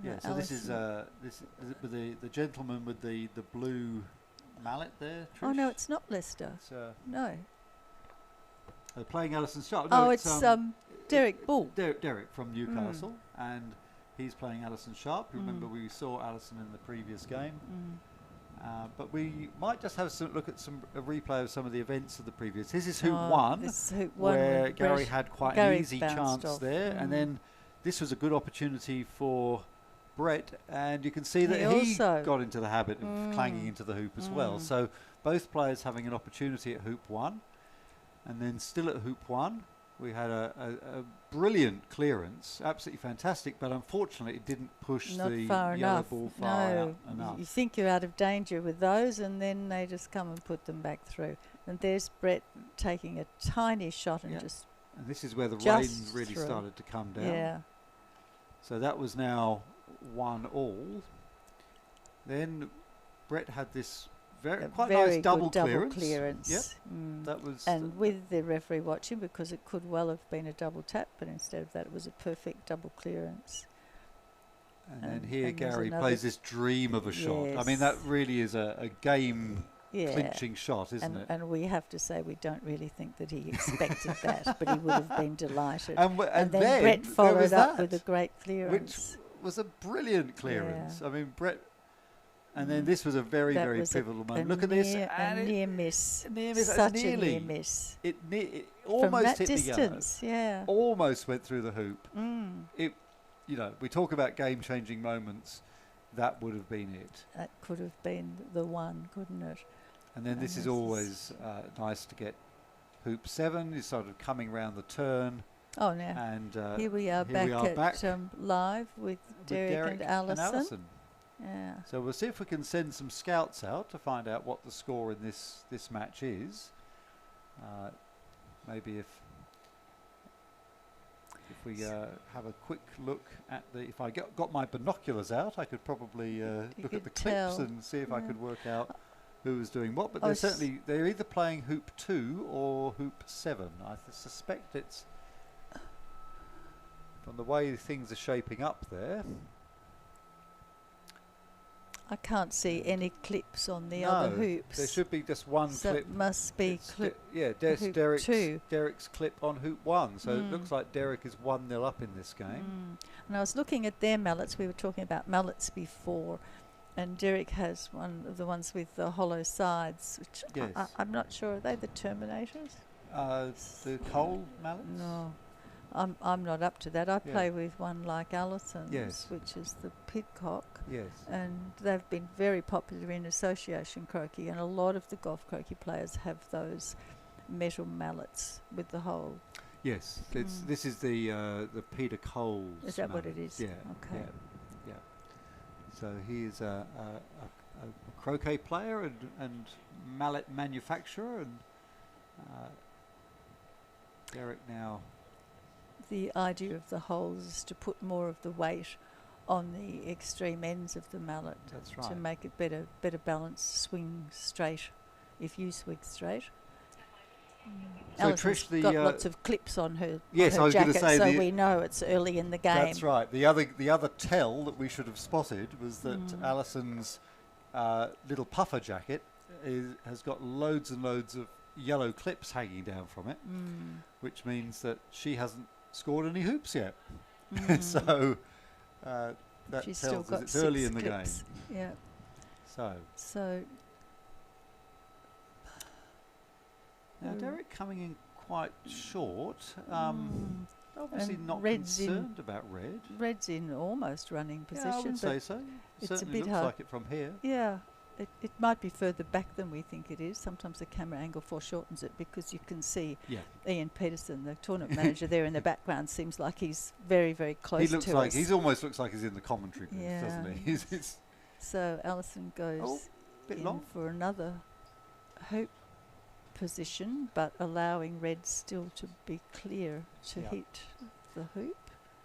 Yeah, so this is with the gentleman with the blue mallet there. Trish? Oh no, it's not Leicester. It's, no. They're playing Alison Sharp. Oh, No, it's Derek Bull. Derek from Newcastle, and he's playing Alison Sharp. Remember, we saw Alison in the previous game. But we might just have a look at a replay of some of the events of the previous. This is Hoop 1, this is Hoop 1 where Gary had quite an easy chance off. there. And then this was a good opportunity for Brett, and you can see that he got into the habit of clanging into the hoop as well. So both players having an opportunity at Hoop 1. And then still at Hoop 1, we had a brilliant clearance, absolutely fantastic, but unfortunately it didn't push the yellow ball far out enough. You think you're out of danger with those, and then they just come and put them back through. And there's Brett taking a tiny shot and just. And this is where the rain really through. Started to come down. Yeah. So that was now 1-all. Then Brett had this quite very nice double clearance. Yep. That was. And with the referee watching, because it could well have been a double tap, but instead of that, it was a perfect double clearance. And then here Gary plays this dream of a shot. I mean, that really is a game clinching shot, isn't it? And we have to say we don't really think that he expected that, but he would have been delighted. And then Brett followed up with a great clearance. Which was a brilliant clearance. I mean, Brett. And then this was a very pivotal moment. Look at this. A near miss. Such a near miss. It almost hit distance, the yellow. Almost went through the hoop. We talk about game-changing moments. That would have been it. That could have been the one, couldn't it? And then this is always nice to get Hoop 7. You're sort of coming round the turn. Oh, now. And here we are back at live with Derek and Alison. Yeah. So we'll see if we can send some scouts out to find out what the score in this match is. Maybe if we have a quick look at if I got my binoculars out, I could probably look at the clips and see if I could work out who was doing what. But they're either playing Hoop 2 or Hoop 7. I suspect it's from the way things are shaping up there. I can't see any clips on the other hoops. There should be just one clip. It must be clip. Derek's clip on Hoop 1. So it looks like Derek is 1-0 up in this game. And I was looking at their mallets. We were talking about mallets before, and Derek has one of the ones with the hollow sides, which I'm not sure. Are they the Terminators? The coal mallets? No. I'm not up to that. I play with one like Alison's, which is the Pidcock. Yes. And they've been very popular in association croquet, and a lot of the golf croquet players have those metal mallets with the hole. Yes, this is the Peter Coles. Is that mallet. what it is? Yeah. Okay. Yeah. So he is a croquet player and mallet manufacturer, and Derek now. The idea of the holes is to put more of the weight on the extreme ends of the mallet. That's right. To make it better balanced, swing straight, if you swing straight. So Alison's Trish, got lots of clips on her, yes, on her I was jacket, going to say so we know it's early in the game. That's right. The other tell that we should have spotted was that Alison's little puffer jacket has got loads and loads of yellow clips hanging down from it, which means that she hasn't scored any hoops yet. So that She's tells still us got it's early in the clips. game. Yeah. So now Derek coming in quite short. Obviously and not Red's concerned about Red. Red's in almost running position. Yeah, I would say so. It's Certainly a bit looks hard. like it from here. Yeah. It might be further back than we think it is. Sometimes the camera angle foreshortens it because you can see Ian Peterson, the tournament manager, there in the background. Seems like he's very, very close to us. He looks like he almost looks like he's in the commentary booth, doesn't he? So Alison goes in for another hoop position, but allowing Red still to be clear to hit the hoop.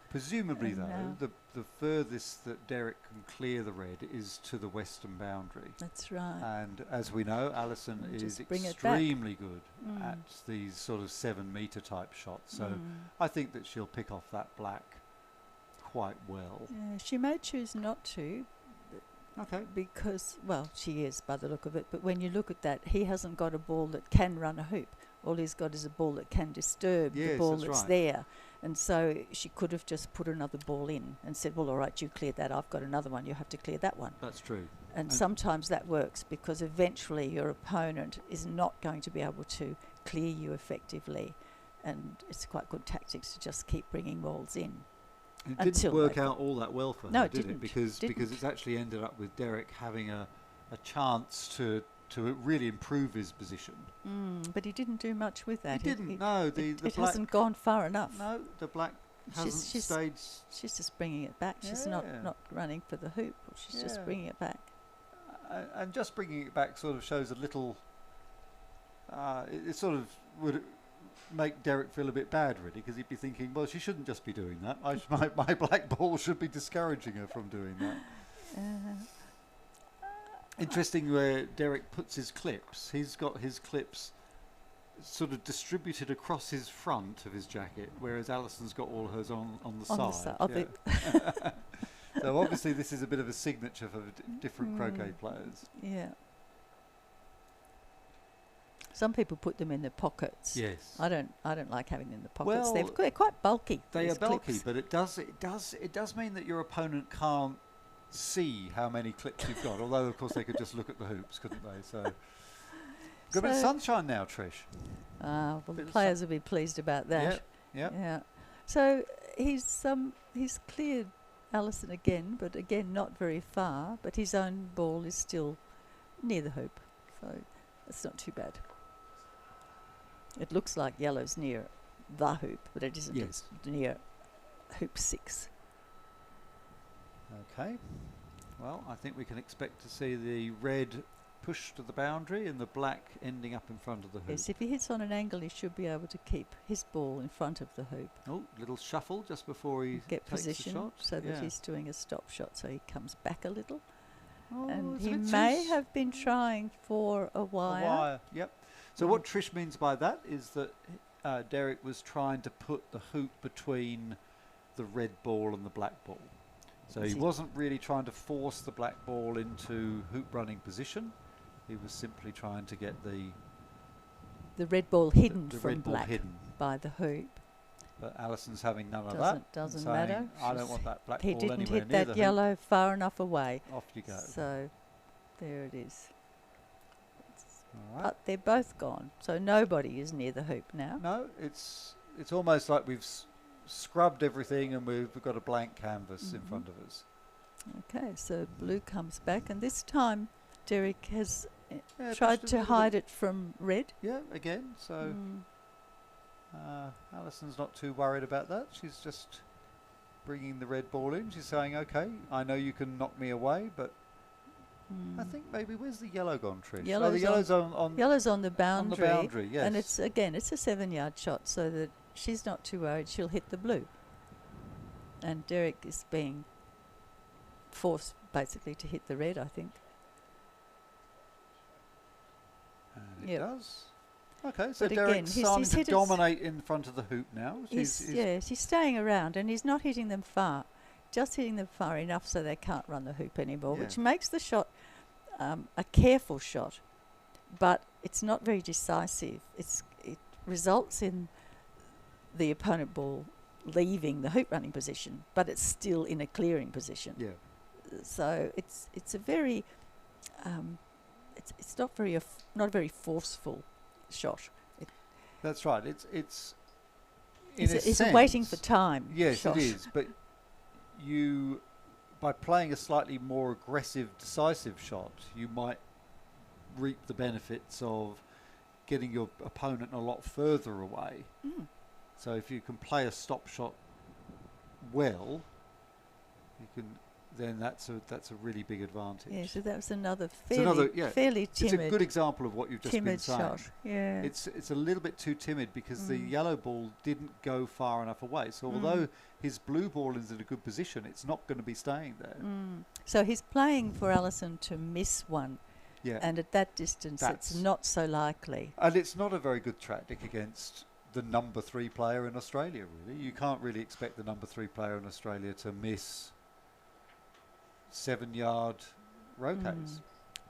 Presumably, though, the furthest that Derek can clear the red is to the western boundary. That's right. And as we know, Alison is extremely good at these sort of 7-metre type shots. So I think that she'll pick off that black quite well. Yeah, she may choose not to Okay. because, well, she is by the look of it, but when you look at that, he hasn't got a ball that can run a hoop. All he's got is a ball that can disturb the Yes, ball that's that's right. there. And so she could have just put another ball in and said, well, all right, you cleared that. I've got another one. You have to clear that one. That's true. And sometimes that works because eventually your opponent is not going to be able to clear you effectively. And it's quite good tactics to just keep bringing balls in. It Until didn't work they- out all that well for her, No, it did didn't. it? Because it's actually ended up with Derek having a chance to really improve his position. But he didn't do much with that. He didn't. No, the it black hasn't gone far enough. No, the black hasn't stayed. She's just bringing it back. She's not running for the hoop. She's just bringing it back. And just bringing it back sort of shows a little. It sort of would make Derek feel a bit bad, really, because he'd be thinking, well, she shouldn't just be doing that. My black ball should be discouraging her from doing that. Interesting where Derek puts his clips. He's got his clips sort of distributed across his front of his jacket, whereas Alison's got all hers on the side. Yeah. So obviously this is a bit of a signature for different croquet players. Yeah. Some people put them in their pockets. Yes. I don't like having them in the pockets. Well, They're quite bulky. They these are bulky, clips. but it does mean that your opponent can't see how many clips you've got. Although of course they could just look at the hoops, couldn't they? So got a bit of sunshine now, Trish. Well, the players will be pleased about that. Yep. Yeah. So he's cleared Alison again, but again not very far. But his own ball is still near the hoop, so it's not too bad. It looks like yellow's near the hoop, but it isn't. Yes. It's near hoop 6. Okay. Well, I think we can expect to see the red push to the boundary and the black ending up in front of the hoop. Yes, if he hits on an angle, he should be able to keep his ball in front of the hoop. Oh, little shuffle just before he Get takes position the shot. so that he's doing a stop shot, so he comes back a little. Oh, And it's a he bit may have been trying for a a wire. wire. Yep. So what Trish means by that is that Derek was trying to put the hoop between the red ball and the black ball. So he wasn't really trying to force the black ball into hoop running position. He was simply trying to get the red ball hidden the from red ball black hidden. by the hoop. But Alison's having none of that. Doesn't saying, matter. I don't want that black He ball didn't anywhere hit near that the yellow far enough away. hoop. Off you go. So there it is. All right. But they're both gone, so nobody is near the hoop now. No, it's almost like we've scrubbed everything and we've got a blank canvas in front of us. Okay, so blue comes back, and this time Derek has Yeah, tried pushed a to little hide bit. it from red. Yeah, again. So Alison's not too worried about that. She's just bringing the red ball in. She's saying, "Okay, I know you can knock me away, but I think maybe where's the yellow gone, Trish? The yellow's on Yellow's on the boundary. on the boundary. Yes, And it's a 7-yard shot, so that she's not too worried. She'll hit the blue. And Derek is being forced basically to hit the red, I think. and it does. Okay, so But again, Derek's he's starting to hit us- dominate in front of the hoop now. He's staying around, and he's not hitting them far, just hitting them far enough so they can't run the hoop anymore, which makes the shot a careful shot, but it's not very decisive. It results in the opponent ball leaving the hoop running position, but it's still in a clearing position. Yeah. So it's a very it's not a very forceful shot. That's right. It's a waiting for time. Yes, shot. it is. But you, by playing a slightly more aggressive, decisive shot, you might reap the benefits of getting your opponent a lot further away. So if you can play a stop shot well, you can. Then that's a really big advantage. Yeah, so that was another fairly timid. It's a good example of what you've just been saying. Shot. Yeah. It's a little bit too timid because the yellow ball didn't go far enough away. So although his blue ball is in a good position, it's not going to be staying there. So he's playing for Alison to miss one. Yeah. And at that distance, it's not so likely. And it's not a very good tactic against the number 3 player in Australia, really. You can't really expect the number 3 player in Australia to miss 7-yard roquets.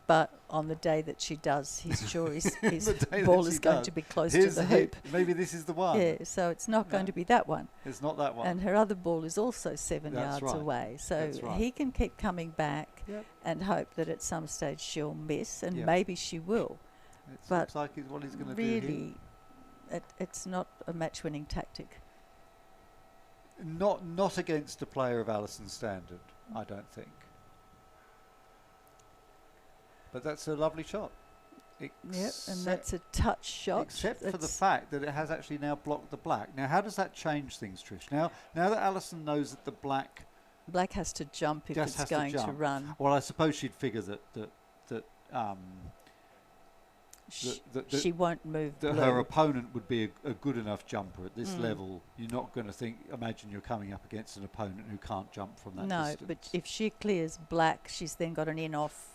But on the day that she does, he's sure his The ball is going to be close to the hoop. Maybe this is the one. Yeah, so it's not going to be that one. It's not that one. And her other ball is also 7 That's yards right. away. So That's right. he can keep coming back Yep. and hope that at some stage she'll miss, and Yep. maybe she will. It But looks like it's what he's going to do here. Really, it's not a match-winning tactic. Not against a player of Alison's standard, I don't think. But that's a lovely shot. Yep, and that's a touch shot. Except for the fact that it has actually now blocked the black. Now, how does that change things, Trish? Now that Alison knows that the black has to jump if just it's going to run. Well, I suppose she'd figure that she won't move that blue. her opponent would be a good enough jumper at this Mm. level. You're not going to imagine you're coming up against an opponent who can't jump from that No, distance. but if she clears black, she's then got an in-off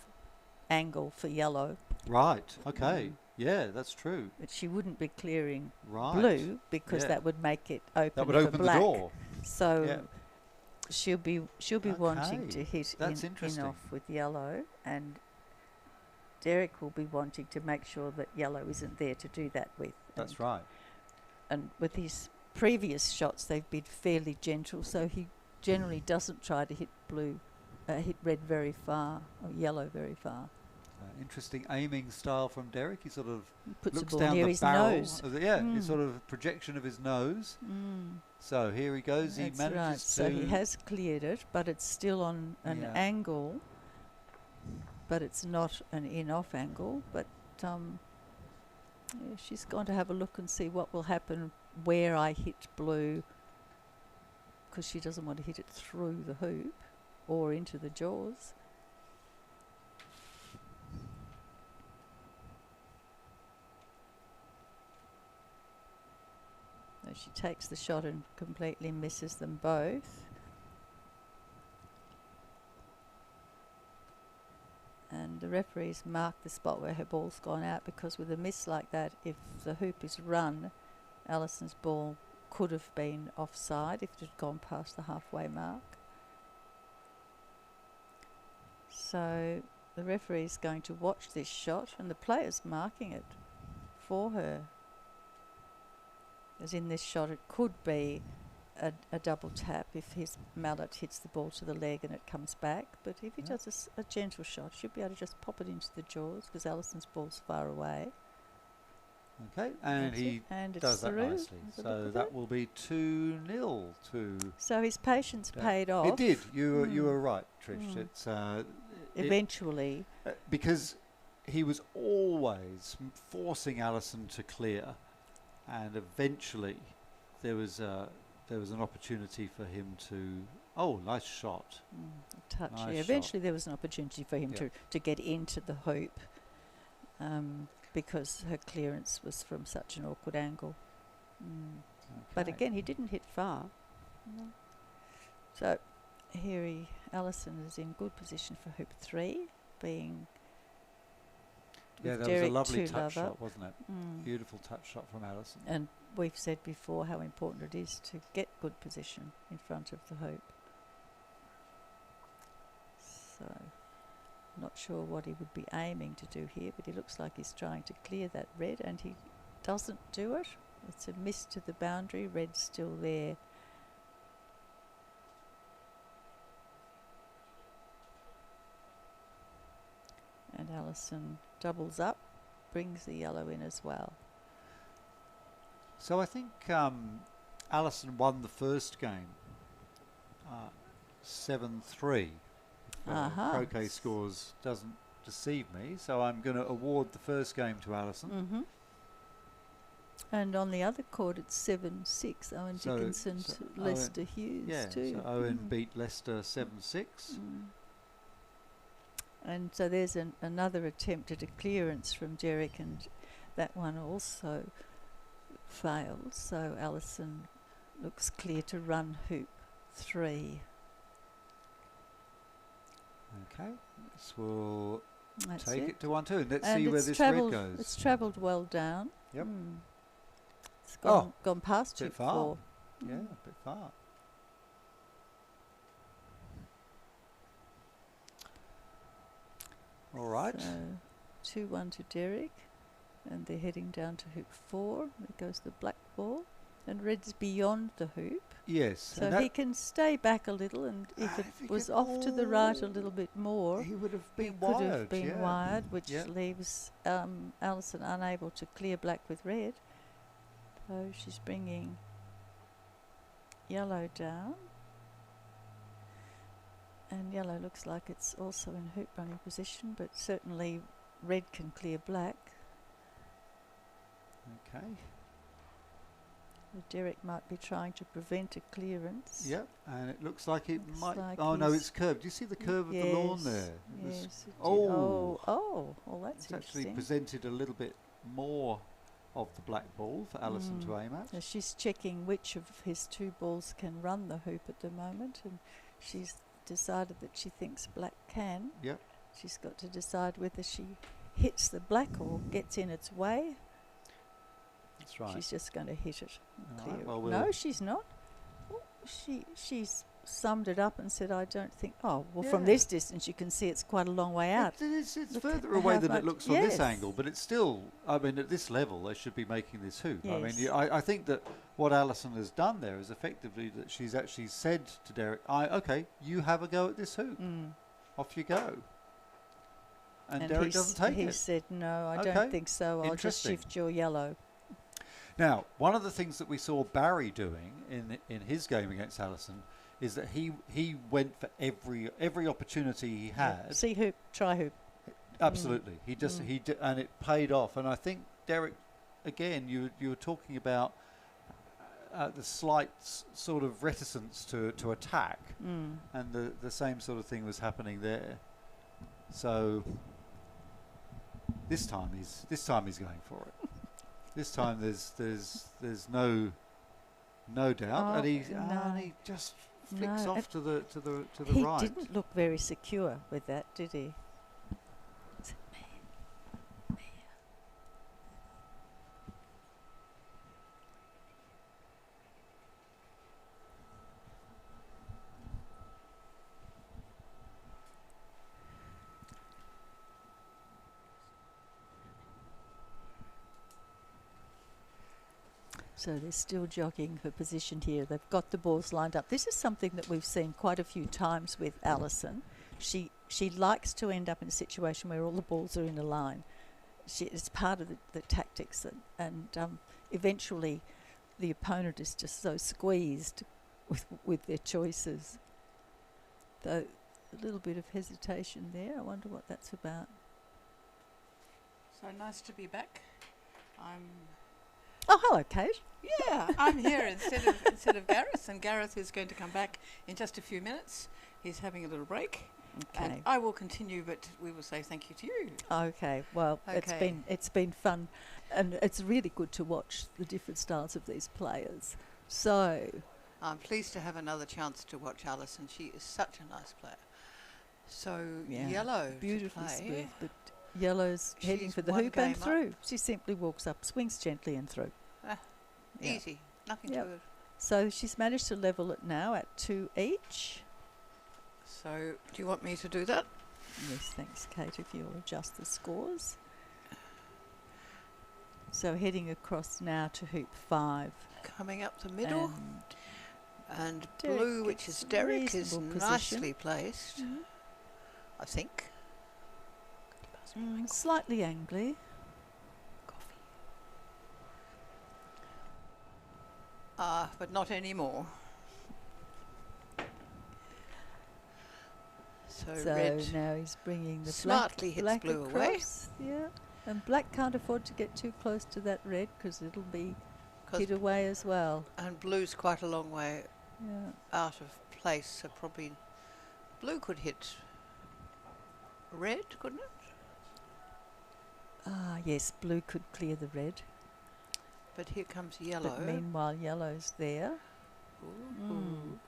angle for yellow. Right, okay. Yeah, that's true. But she wouldn't be clearing Right. blue because Yeah. that would make it open That would for open the black. door. So Yeah. she'll be wanting Okay. to hit That's in interesting. off with yellow, and Derek will be wanting to make sure that yellow isn't there to do that with. That's right. And with his previous shots, they've been fairly gentle, so he generally doesn't try to hit hit red very far or yellow very far. Interesting aiming style from Derek. He sort of He puts looks the ball down near the his barrel. nose. It's sort of projection of his nose. So here he goes. That's he manages right. to. So he has cleared it, but it's still on an angle. But it's not an in-off angle. But she's going to have a look and see what will happen where I hit blue, because she doesn't want to hit it through the hoop or into the jaws. So she takes the shot and completely misses them both. And the referees mark the spot where her ball's gone out, because with a miss like that, if the hoop is run, Alison's ball could have been offside if it had gone past the halfway mark. So the referee is going to watch this shot, and the player's marking it for her. As in this shot, it could be a double tap if his mallet hits the ball to the leg and it comes back. But if he does a gentle shot, she'll be able to just pop it into the jaws, because Alison's ball's far away. Okay, and That's he it. And it's does that through. nicely. Have a look So at that it. will be 2-0 to. So his patience Derek. paid off. It did. You were right, Trish. It's Eventually. because he was always forcing Alison to clear, and eventually there was an opportunity for him to. Oh, nice shot! A touch. Nice Yeah, shot. eventually there was an opportunity for him to get into the hoop, because her clearance was from such an awkward angle. But Okay. again, he didn't hit far. So here Alison is in good position for hoop 3, being Yeah, with that Derek was a lovely two touch lover. shot, wasn't it? Beautiful touch shot from Alison. And we've said before how important it is to get good position in front of the hoop. So, not sure what he would be aiming to do here, but he looks like he's trying to clear that red, and he doesn't do it. It's a miss to the boundary. Red's still there. And Alison doubles up, brings the yellow in as well. So I think Alison won the first game 7-3. Croquet scores doesn't deceive me, so I'm going to award the first game to Alison. And on the other court, it's 7-6. Owen Dickinson to Lester Hughes too. So Owen beat Lester 7-6. And so there's another attempt at a clearance from Derek, and that one also failed. So Alison looks clear to run hoop 3. Okay, this will That's take it to 1-2. And let's and see where it's this red travelled- goes. It's travelled well down. Yep. It's gone past bit hoop far. 4. Yeah, a bit far. All right. So 2-1 to Derek, and they're heading down to hoop 4. There goes the black ball, and red's beyond the hoop. Yes. So he can stay back a little, and if it was off to the right a little bit more, he would have been could wired. have been wired, which Yeah. leaves Alison unable to clear black with red. So she's bringing yellow down. And yellow looks like it's also in hoop running position, but certainly red can clear black. Okay. Derek might be trying to prevent a clearance. Yep, and it looks like it Looks might. like Oh no, he's- it's curved. Do you see the curve of the lawn there? It was- Yes. It did. Oh. Oh, that's It's actually interesting. presented a little bit more of the black ball for Alison to aim at. So she's checking which of his 2 balls can run the hoop at the moment, and she's decided that she thinks black can. Yep. She's got to decide whether she hits the black or gets in its way. That's right. She's just going to hit it. And All clear right, it. well, No, she's not. Oh, she's summed it up and said, I don't think... Oh, well, from Yeah. this distance you can see it's quite a long way out. It's Look further at away how than it much- looks from this yes. angle, but it's still, I mean, at this level, they should be making this hoop. I mean, Yes. I think that what Alison has done there is effectively that she's actually said to Derek, okay, you have a go at this hoop. Off you go. And Derek doesn't take he it. said, no, I Okay. don't think so. I'll just Interesting. shift your yellow. Now, one of the things that we saw Barry doing in his game against Alison is that he went for every opportunity he had. See hoop, try hoop. Absolutely, he just and it paid off. And I think Derek, again, you were talking about the slight sort of reticence to attack, and the same sort of thing was happening there. So this time he's going for it. This time there's no doubt, and he just flicks No, off to the He right. didn't look very secure with that, did he? Is it me? So they're still jogging for position here. They've got the balls lined up. This is something that we've seen quite a few times with Alison. She likes to end up in a situation where all the balls are in a line. It's part of the tactics, and eventually the opponent is just so squeezed with their choices. Though a little bit of hesitation there. I wonder what that's about. So nice to be back. Oh, hello, Kate. Yeah, I'm here instead of Gareth, and Gareth is going to come back in just a few minutes. He's having a little break, Okay. and I will continue, but we will say thank you to you. Okay. Well, Okay. it's been fun, and it's really good to watch the different styles of these players. So, I'm pleased to have another chance to watch Alison. She is such a nice player. So yeah, yellow beautifully to play. smooth, but yellow's heading She's for the one hoop and game up. through. She simply walks up, swings gently and through. Yeah. Easy, nothing Yep. to it. So she's managed to level it now at 2 each. So do you want me to do that? Yes, thanks, Kate, if you'll adjust the scores. So heading across now to hoop 5. Coming up the middle, and Derek blue, which gets is Derek, is reasonable position. nicely placed, I think. Slightly angly. But not anymore. So red now he's bringing the smartly hits black blue away. across. Yeah, and black can't afford to get too close to that red because it'll be 'cause- hit away as well. and blue's quite a long way Yeah. out of place, so probably blue could hit red, couldn't it? Ah, yes, blue could clear the red, But here comes yellow. but meanwhile yellow's there. Ooh.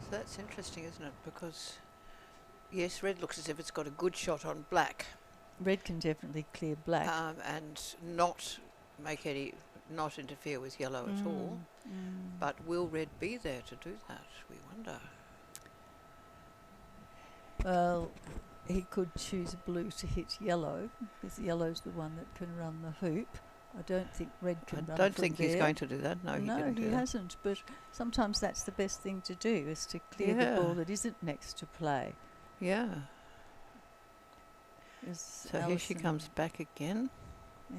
So that's interesting, isn't it? Because yes, red looks as if it's got a good shot on black, Red can definitely clear black. and not make any, not interfere with yellow at all. But will red be there to do that? We wonder. Well, he could choose blue to hit yellow, because yellow's the one that can run the hoop. I don't think red can run I from don't think he's there. going to do that. No, he didn't do that. hasn't. But sometimes that's the best thing to do, is to clear the ball that isn't next to play. Yeah. Is So here she Alison. comes back again. Yeah.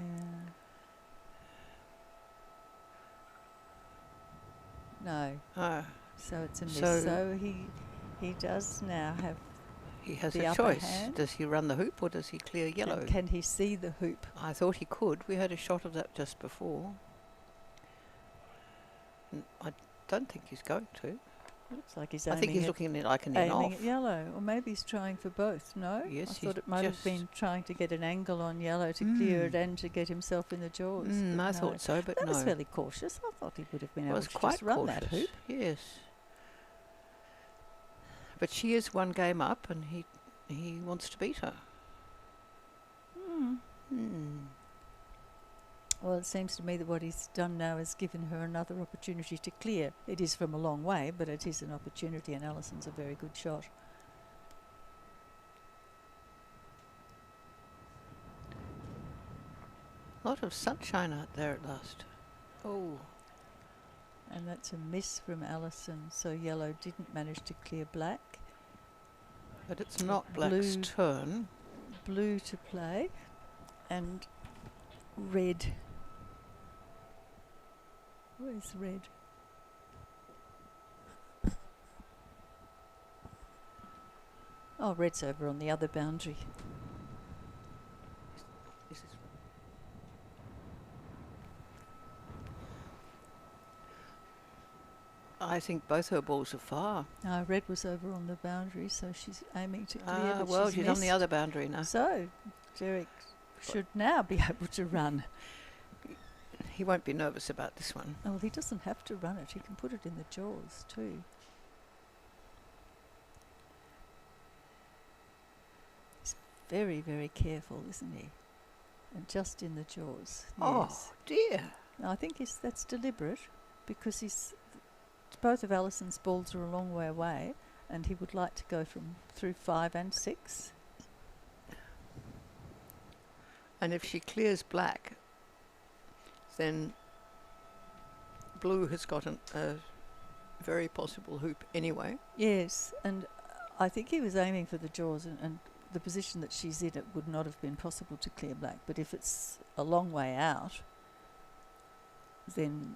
No. Oh, So it's a miss. So- So he does now have. he has The a upper choice. hand. Does he run the hoop or does he clear yellow? And can he see the hoop? I thought he could. We had a shot of that just before. I don't think he's going to. Looks like he's I think he's looking at it like an in aiming off. at yellow, or maybe he's trying for both. No, Yes, I he's thought it might have been trying to get an angle on yellow to clear it and to get himself in the jaws. but I no. thought so, but That no. was fairly cautious. I thought he would have been able Was to quite just run cautious. that hoop. Yes. But she is one game up and he wants to beat her. Well, it seems to me that what he's done now is given her another opportunity to clear. It is from a long way, but it is an opportunity, and Alison's a very good shot. A lot of sunshine out there at last. Oh, And that's a miss from Alison, so yellow didn't manage to clear black. but it's not black's Blue. turn. Blue to play, and red. Where's red? Oh, red's over on the other boundary. This is I think both her balls are far. Red was over on the boundary, so she's aiming to clear. But Well, she's she's on the missed. other boundary now. So, Derek should now be able to run. He won't be nervous about this one. Oh, well, he doesn't have to run it. He can put it in the jaws too. He's very, very careful, isn't he? And just in the jaws. Yes. Oh, dear. No, I think that's deliberate, because both of Alison's balls are a long way away, and he would like to go through 5 and 6. And if she clears black, then blue has got a very possible hoop anyway. Yes, and I think he was aiming for the jaws, and the position that she's in, it would not have been possible to clear black. But if it's a long way out, then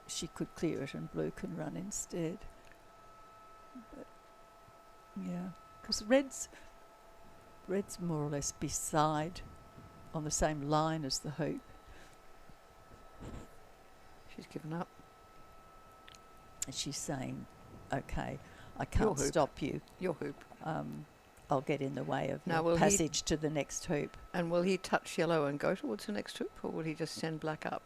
she could clear it and blue can run instead. But yeah, because red's more or less beside, on the same line as the hoop. She's given up. And she's saying, okay, I can't hoop. stop you. Your hoop. I'll get in the way of Now, your will he- passage to the next hoop. And will he touch yellow and go towards the next hoop, or will he just send black up?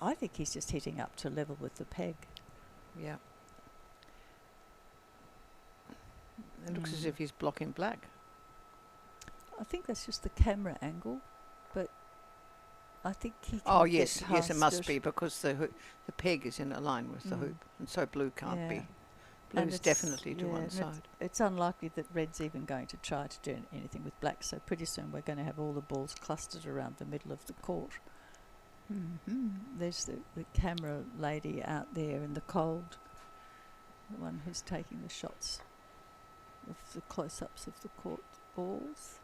I think he's just hitting up to level with the peg. Yeah. It looks as if he's blocking black. I think that's just the camera angle, but I think he can Oh, get yes, it past must be, because the peg is in a line with the Mm. hoop, and so blue can't Yeah. be. And Blue's it's- definitely to yeah, one and side. It's unlikely that red's even going to try to do anything with black, so pretty soon we're going to have all the balls clustered around the middle of the court. There's the camera lady out there in the cold, the one who's taking the shots of the close-ups of the court balls.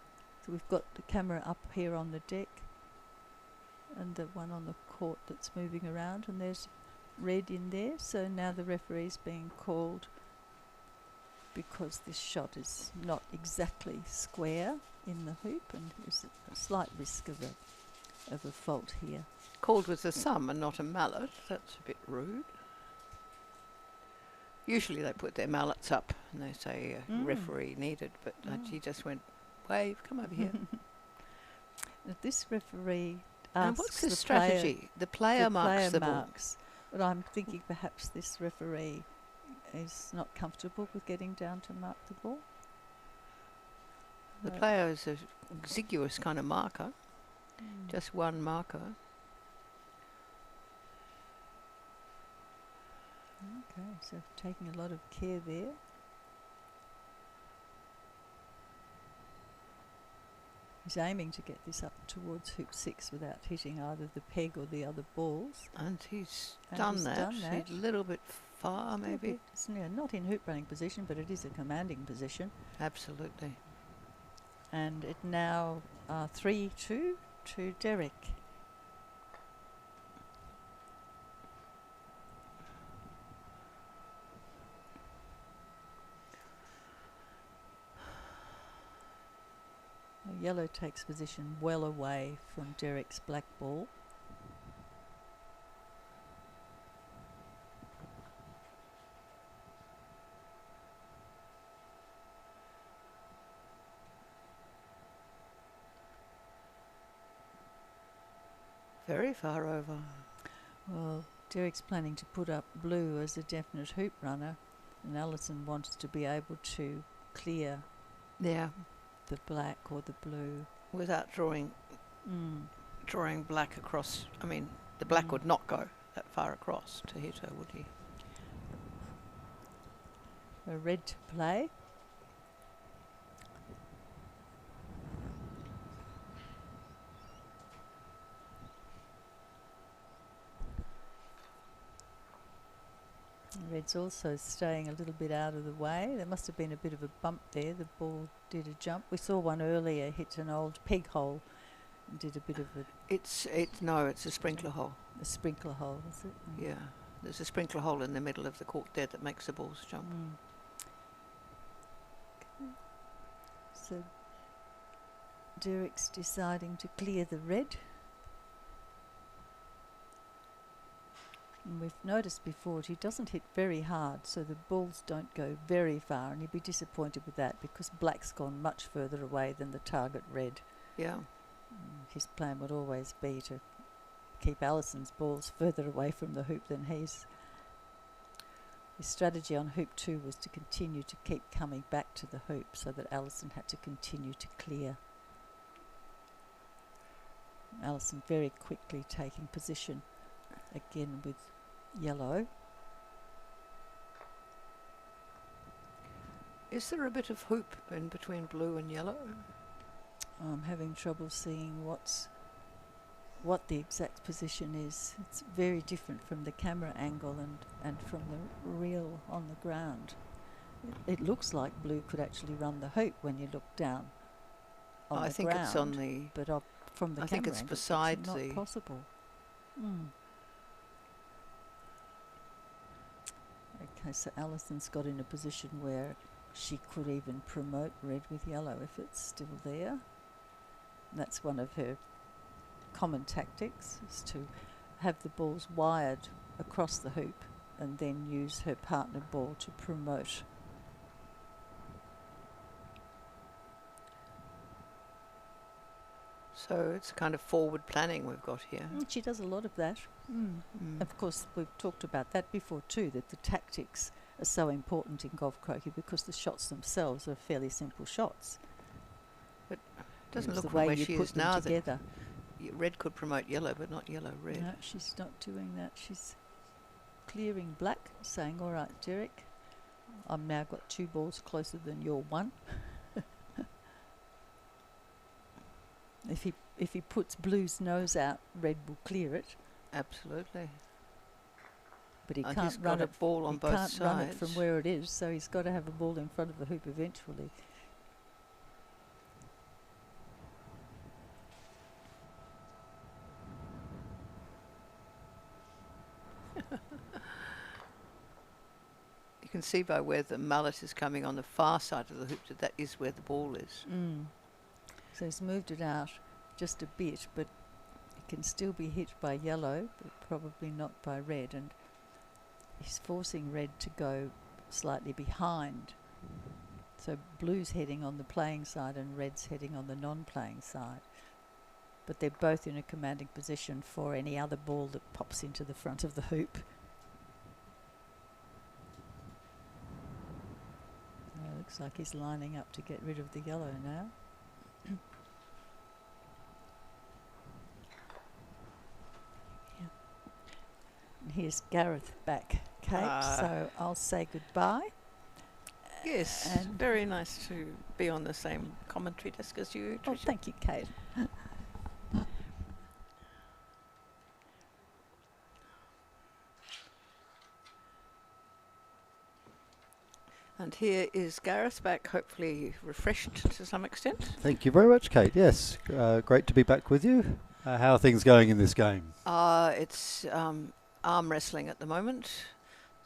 So we've got the camera up here on the deck, and the one on the court that's moving around, and there's red in there. So now the referee's being called because this shot is not exactly square in the hoop, and there's a slight risk of a fault here. Called with a thumb and not a mallet. That's a bit rude. Usually they put their mallets up and they say referee needed, but she just went, wave, come over here. Now this referee And asks what's the the strategy? The player marks the ball. marks. But I'm thinking perhaps this referee is not comfortable with getting down to mark the ball. The player is a exiguous kind of marker, just one marker. Okay, so taking a lot of care there. He's aiming to get this up towards hoop 6 without hitting either the peg or the other balls. And he's And done he's that. done that. He's a little bit far, maybe. It's not in hoop running position, but it is a commanding position. Absolutely. And it now 3-2 to Derek. Yellow takes position well away from Derek's black ball. Very far over. Well, Derek's planning to put up blue as a definite hoop runner, and Alison wants to be able to clear Yeah, the black or the blue. without drawing black across. I mean, the black would not go that far across to hit her, would he? A red to play. Red's also staying a little bit out of the way. There must have been a bit of a bump there. The ball did a jump. We saw one earlier hit an old peg hole and did a bit of It's a sprinkler hole. a sprinkler hole, is it? Yeah, there's a sprinkler hole in the middle of the court there that makes the balls jump. Okay. So Derek's deciding to clear the red. And we've noticed before he doesn't hit very hard, so the balls don't go very far, and he'd be disappointed with that because black's gone much further away than the target red. Yeah. His plan would always be to keep Alison's balls further away from the hoop than his. His strategy on hoop 2 was to continue to keep coming back to the hoop so that Alison had to continue to clear. Alison very quickly taking position again with yellow. Is there a bit of hoop in between blue and yellow? I'm having trouble seeing what the exact position is. It's very different from the camera angle and from the real on the ground. It looks like blue could actually run the hoop when you look down on I the think ground. it's on the. But from the I camera think it's angle, beside it's not the. possible. Okay, so Alison's got in a position where she could even promote red with yellow if it's still there. That's one of her common tactics, is to have the balls wired across the hoop and then use her partner ball to promote. So it's kind of forward planning we've got here. She does a lot of that. Of course, we've talked about that before too, that the tactics are so important in golf croquet because the shots themselves are fairly simple shots. But it doesn't It's look the from way where you she put is now them that together. red could promote yellow, but not yellow red. No, she's not doing that. She's clearing black, saying, all right, Derek, I've now got 2 balls closer than your 1. If he puts blue's nose out, red will clear it. Absolutely. But he And can't he's run got a it. ball on He both can't run it from sides. where it is, so he's got to have a ball in front of the hoop eventually. You can see by where the mallet is coming on the far side of the hoop that is where the ball is. So he's moved it out just a bit, but it can still be hit by yellow, but probably not by red. And he's forcing red to go slightly behind. So blue's heading on the playing side and red's heading on the non-playing side. But they're both in a commanding position for any other ball that pops into the front of the hoop. Looks like he's lining up to get rid of the yellow now. here's Gareth back, Kate. So I'll say goodbye. Yes, And very nice to be on the same commentary desk as you, oh, Tricia. thank you, Kate. And here is Gareth back, hopefully refreshed to some extent. Thank you very much, Kate. Yes, great to be back with you. How are things going in this game? It's arm wrestling at the moment.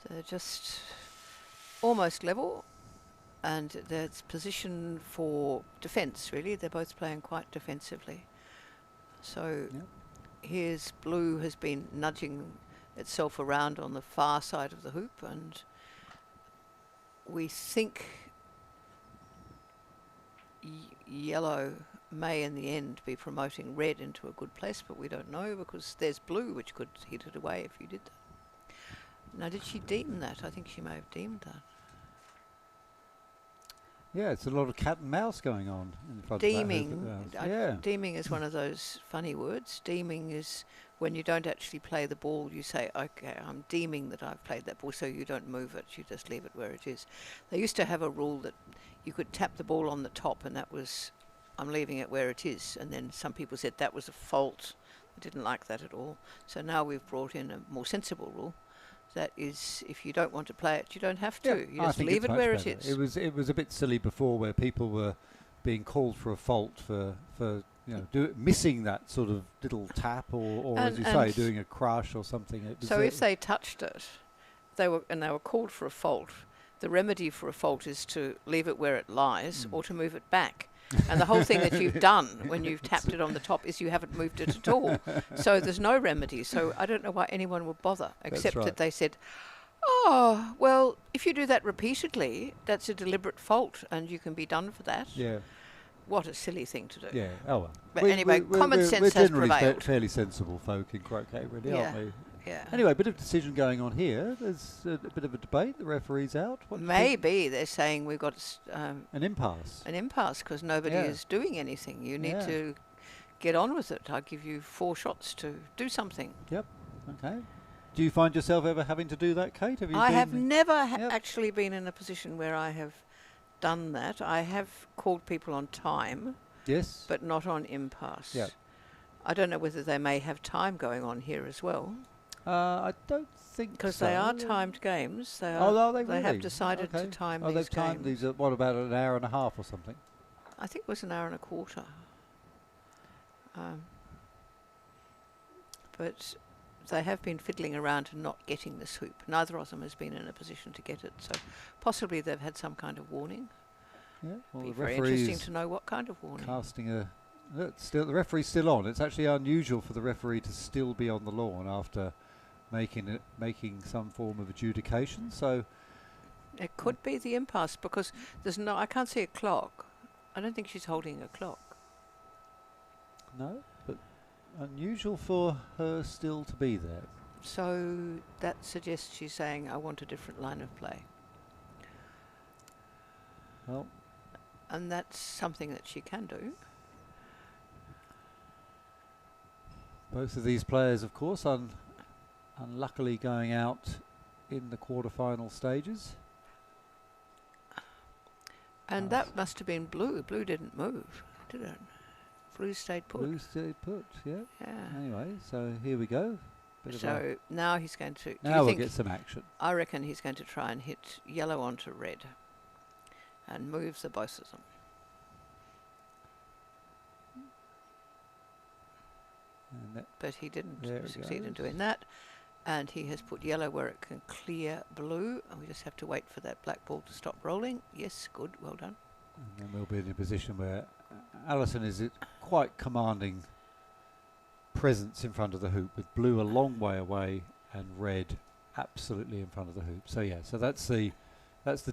They're just almost level, and there's position for defence, really. They're both playing quite defensively. So Yep. here's blue has been nudging itself around on the far side of the hoop, and we think yellow may in the end be promoting red into a good place, but we don't know because there's blue which could hit it away if you did that. Now, did she deem that? I think she may have deemed that. Yeah, it's a lot of cat and mouse going on in front Deeming. of that hoop. Yeah. Deeming is one of those funny words. Deeming is when you don't actually play the ball, you say, okay, I'm deeming that I've played that ball, so you don't move it, you just leave it where it is. They used to have a rule that you could tap the ball on the top, and that was, I'm leaving it where it is. And then some people said that was a fault. I didn't like that at all. So now we've brought in a more sensible rule. That is, if you don't want to play it, you don't have to. You I just think leave it's it much where better. it is. It was a bit silly before, where people were being called for a fault for missing that sort of little tap, or as you say, doing a crush or something. It was So if they touched it, they were called for a fault. The remedy for a fault is to leave it where it lies or to move it back. And the whole thing that you've done when you've tapped it on the top is you haven't moved it at all. So there's no remedy. So I don't know why anyone would bother, except right. that they said, oh, well, if you do that repeatedly, that's a deliberate fault and you can be done for that. Yeah. What a silly thing to do. Yeah. Oh well. But anyway, common sense we're has generally prevailed. fairly sensible folk in croquet, really, aren't we? Yeah. Anyway, a bit of decision going on here. There's a bit of a debate. The referee's out. What do you think? Maybe they're saying we've got An impasse. an impasse because nobody is doing anything. You need to get on with it. I'll give you 4 shots to do something. Yep. Okay. Do you find yourself ever having to do that, Kate? Have you I been have never actually been in a position where I have done that. I have called people on time, Yes. but not on impasse. Yep. I don't know whether they may have time going on here as well. I don't think Because so. they are timed games. They are. Oh, are they They really? have decided to Okay. time Oh, these they've timed games. these at, what, about an hour and a half or something? I think it was an hour and a quarter. But they have been fiddling around and not getting this hoop. Neither of them has been in a position to get it, so possibly they've had some kind of warning. Yeah. Well, Be the very referee's interesting to know what kind of warning. casting a... the referee's still on. It's actually unusual for the referee to still be on the lawn after making some form of adjudication. So It could be the impasse because I can't see a clock. I don't think she's holding a clock. no, but unusual for her still to be there. So that suggests she's saying, I want a different line of play. Well, And that's something that she can do. both of these players, of course, unluckily going out in the quarter-final stages. And that must have been blue. Blue didn't move, did it? Blue stayed put. Blue stayed put, yeah. Yeah. Anyway, so here we go. Bit of So now he's going to... now we'll get some action. I reckon he's going to try and hit yellow onto red and move the both of them. And that But he didn't There it succeed in goes. doing that. And he has put yellow where it can clear blue. And we just have to wait for that black ball to stop rolling. Yes, good, well done. And then we'll be in a position where Alison is at quite commanding presence in front of the hoop, with blue a long way away and red absolutely in front of the hoop. So yeah, so that's the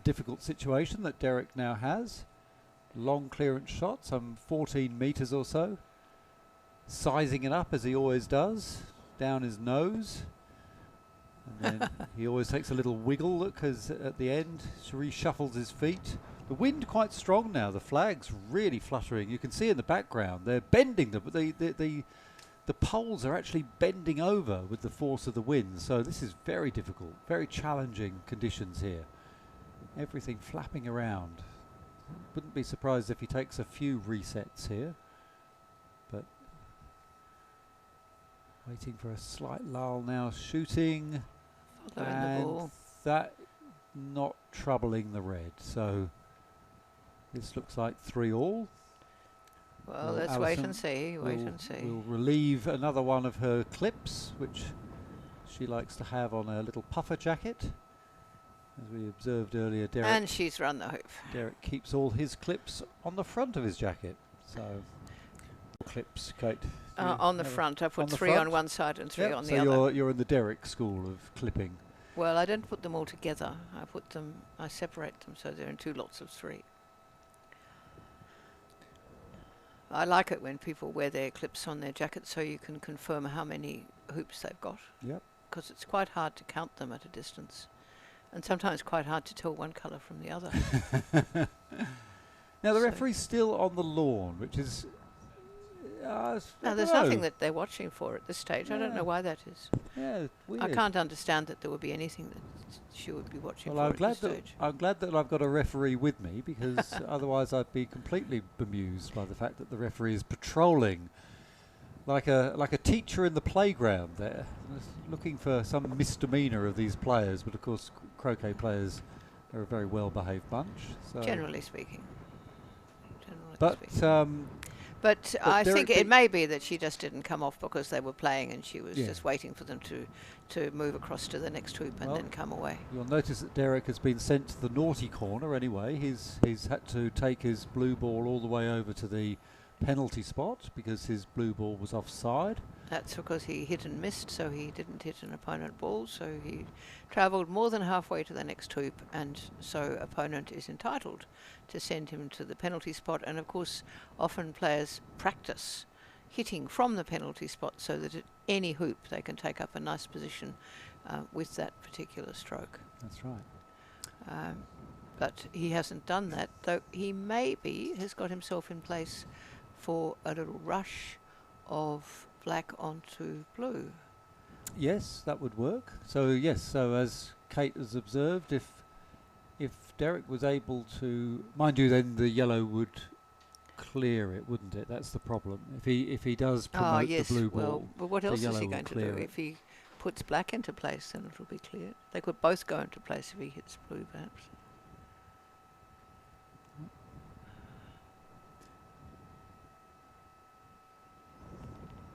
difficult situation that Derek now has. Long clearance shot, some 14 metres or so. Sizing it up as he always does, down his nose. And then he always takes a little wiggle look as at the end, reshuffles his feet. The wind quite strong now. The flag's really fluttering. You can see in the background they're bending the the poles are actually bending over with the force of the wind, so this is very difficult, very challenging conditions here. Everything flapping around. Wouldn't be surprised if he takes a few resets here, but waiting for a slight lull now, shooting, Following the and ball. that not troubling the red, so this looks like 3-all. Well, Well, let's wait Alison and see. Wait and see. We'll relieve another one of her clips, which she likes to have on a little puffer jacket. As we observed earlier, And she's run the hoop. Derek keeps all his clips on the front of his jacket. So, clips, Kate. do you On the have a- front, I on put the 3 on front? one side and 3 Yep, on so the other. you're in the Derek school of clipping. Well, I don't put them all together. I separate them so they're in 2 lots of 3. I like it when people wear their clips on their jacket so you can confirm how many hoops they've got. Yep. Because it's quite hard to count them at a distance. And sometimes quite hard to tell one colour from the other. Now the So- referee's still on the lawn, which is. Now, there's nothing that they're watching for at this stage. I don't Yeah. know why that is. Yeah, weird. I can't understand that there would be anything that she would be watching Well, for at this stage. I'm glad that I've got a referee with me, because otherwise I'd be completely bemused by the fact that the referee is patrolling like a teacher in the playground there, just looking for some misdemeanour of these players. But of course, croquet players are a very well-behaved bunch. So Generally speaking. Generally but speaking. But I Derek think it may be that she just didn't come off because they were playing and she was Yeah. just waiting for them to move across to the next hoop and Well, then come away. you'll notice that Derek has been sent to the naughty corner anyway. He's had to take his blue ball all the way over to the penalty spot because his blue ball was offside. That's because he hit and missed, so he didn't hit an opponent ball, so he travelled more than halfway to the next hoop, and so opponent is entitled to send him to the penalty spot. And of course, often players practice hitting from the penalty spot so that at any hoop they can take up a nice position with that particular stroke. That's right. But he hasn't done that, though he maybe has got himself in place for a little rush of black onto blue. Yes, that would work. So yes, so as Kate has observed, if Derek was able to, mind you, then the yellow would clear it, wouldn't it? That's the problem. If he does promote yes, the blue well, ball, but what the else is yellow he will going to do? clear it. If he puts black into place, then it'll be clear. They could both go into place if he hits blue, perhaps.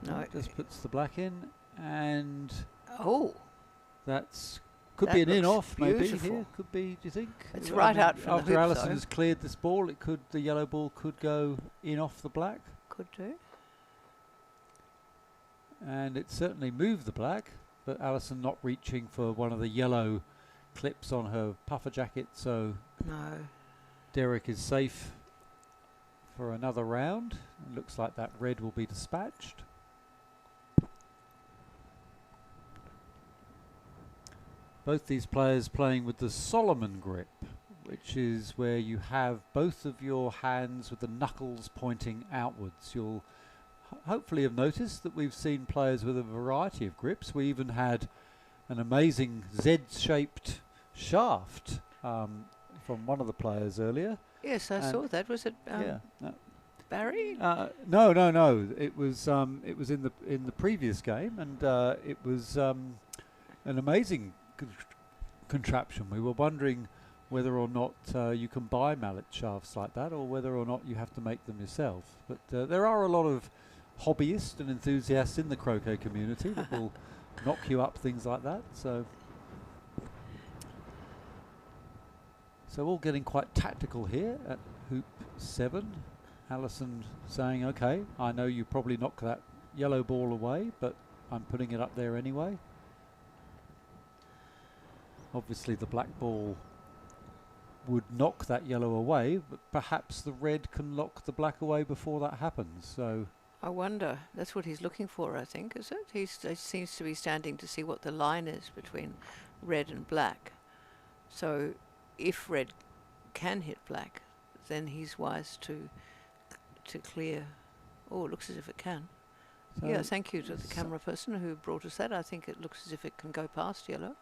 No, just puts the black in, and oh, that's could That be an in looks off maybe beautiful. here. Could be. Do you think? It's I right mean, out from the after hoop, Alison though. has cleared this ball, the yellow ball could go in off the black, could do. and it certainly moved the black. But Alison not reaching for one of the yellow clips on her puffer jacket, so No. Derek is safe for another round. It looks like that red will be dispatched. Both these players playing with the Solomon grip, which is where you have both of your hands with the knuckles pointing outwards. You'll hopefully have noticed that we've seen players with a variety of grips. We even had an amazing Z-shaped shaft from one of the players earlier. Yes, I And saw that. Was it Barry? No. It was in the previous game, and it was an amazing contraption. We were wondering whether or not you can buy mallet shafts like that, or whether or not you have to make them yourself. But there are a lot of hobbyists and enthusiasts in the croquet community that will knock you up things like that. So all getting quite tactical here at hoop 7. Alison saying, okay, I know you probably knock that yellow ball away, but I'm putting it up there anyway. Obviously the black ball would knock that yellow away, but perhaps the red can lock the black away before that happens. So I wonder. That's what he's looking for, I think, is it? He seems to be standing to see what the line is between red and black. So if red can hit black, then he's wise to clear. Oh, it looks as if it can. So Yeah, thank you to the s- camera person who brought us that. I think it looks as if it can go past yellow.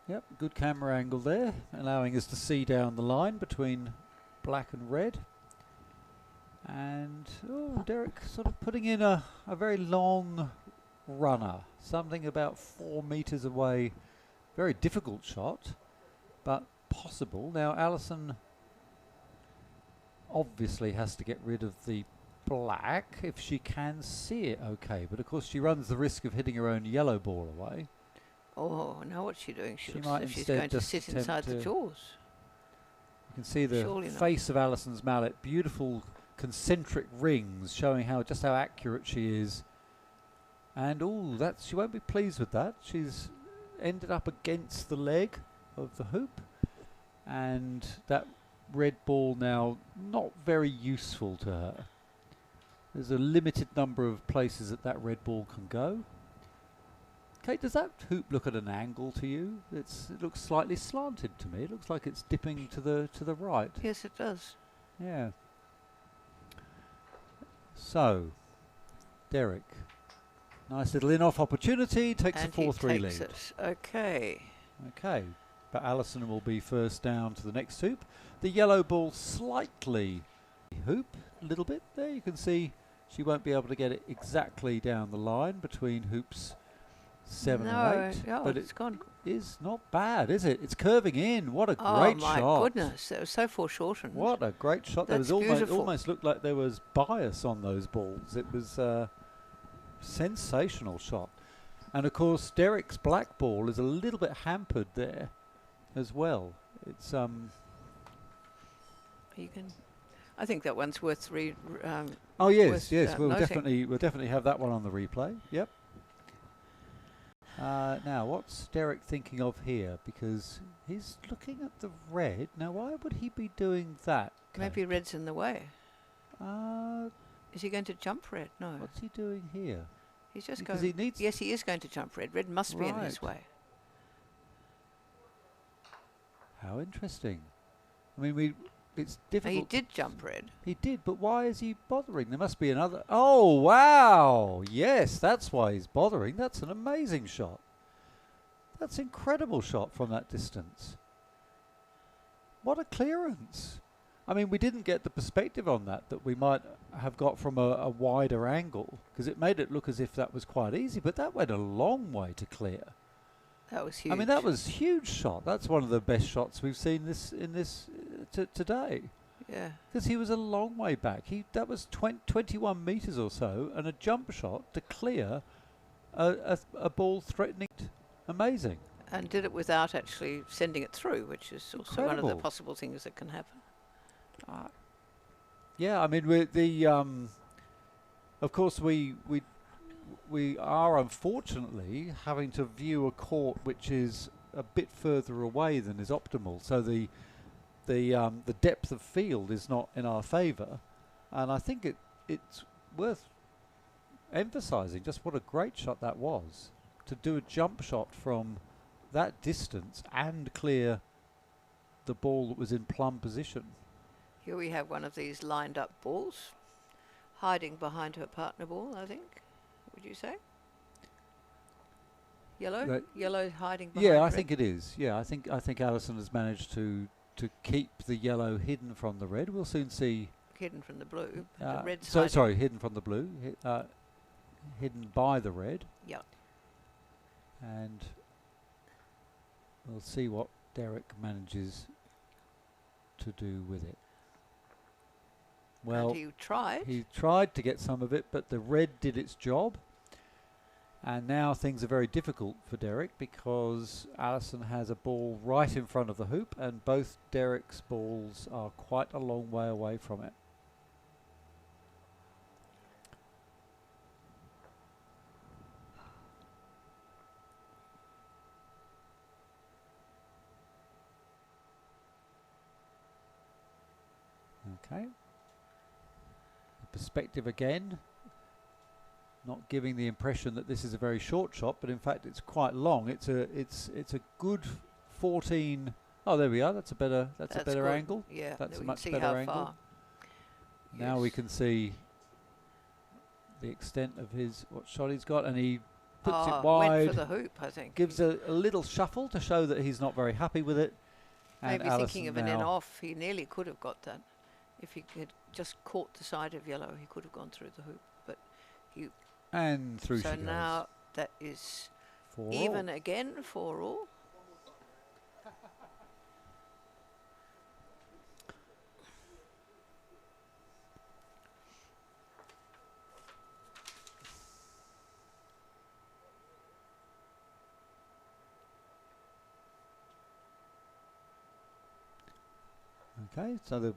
Yep, good camera angle there, allowing us to see down the line between black and red. And Derek sort of putting in a very long runner, something about 4 meters away. Very difficult shot, but possible. Now Alison obviously has to get rid of the black if she can see it okay, but of course she runs the risk of hitting her own yellow ball away. Oh, now what's she doing? She She looks might as if she's instead going to just sit attempt inside the to- jaws. You can see the Surely not. face of Alison's mallet, beautiful concentric rings showing just how accurate she is. And she won't be pleased with that. She's ended up against the leg of the hoop, and that red ball now not very useful to her. There's a limited number of places that red ball can go. Kate, does that hoop look at an angle to you? It looks slightly slanted to me. It looks like it's dipping to the right. Yes, it does. Yeah. So, Derek, nice little in-off opportunity, takes And a 4-3 he lead. takes it. Okay. Okay, but Alison will be first down to the next hoop. The yellow ball slightly hoop, a little bit. There you can see she won't be able to get it exactly down the line between hoops 7 and 8. No, but it's gone. it is not bad, is it? It's curving in. What a Oh great my shot. goodness, that was so foreshortened. What a great shot. There was That's beautiful. almost looked like there was bias on those balls. It was a sensational shot. And of course Derek's black ball is a little bit hampered there as well. It's You can. I think that one's worth oh yes, worth, yes, we'll noting. definitely have that one on the replay. Yep. Now what's Derek thinking of here? Because he's looking at the red. Now why would he be doing that? Maybe red's in the way. Kate? Is he going to jump red? No. What's he doing here? He's just Because going. he needs. Yes, he is going to jump red. Red must be in his Right. way. How interesting. I mean, it's Oh, difficult. he did jump red. He did, but why is he bothering? There must be another. Oh, wow. Yes, that's why he's bothering. That's an amazing shot. That's an incredible shot from that distance. What a clearance. I mean, we didn't get the perspective on that we might have got from a wider angle, because it made it look as if that was quite easy, but that went a long way to clear. That was huge. I mean, that was a huge shot. That's one of the best shots we've seen today. Yeah. Because he was a long way back. That was 21 metres or so, and a jump shot to clear a ball threatening. Amazing. And did it without actually sending it through, which is also one of the Incredible. possible things that can happen. Yeah, I mean, of course, we are unfortunately having to view a court which is a bit further away than is optimal. So the depth of field is not in our favour, and I think it's worth emphasising just what a great shot that was, to do a jump shot from that distance and clear the ball that was in plumb position. Here we have one of these lined up balls, hiding behind her partner ball, I think. Would you say? Yellow? Yellow hiding behind Yeah, I red? think it is. Yeah, I think Alison has managed to keep the yellow hidden from the red. We'll soon see. Hidden from the blue. The red's hiding. Sorry, hidden from the blue. Hidden by the red. Yeah. And we'll see what Derek manages to do with it. Well, And he tried. he tried to get some of it, but the red did its job. And now things are very difficult for Derek, because Alison has a ball right in front of the hoop, and both Derek's balls are quite a long way away from it. Okay. The perspective again, not giving the impression that this is a very short shot, but in fact it's quite long. It's a good 14. Oh, there we are. That's a better Good. angle. Yeah. That's we a much can see better how angle. far. Now we Yes. can see the extent of what shot he's got, and he puts it Went wide. for the hoop, I think. Gives a little shuffle to show that he's not very happy with it. And Maybe thinking Allison of an in now, off. He nearly could have got that. If he had just caught the side of yellow, he could have gone through the hoop. But he. and through So she goes. now that is 4 even all. again, 4 all. Okay, so the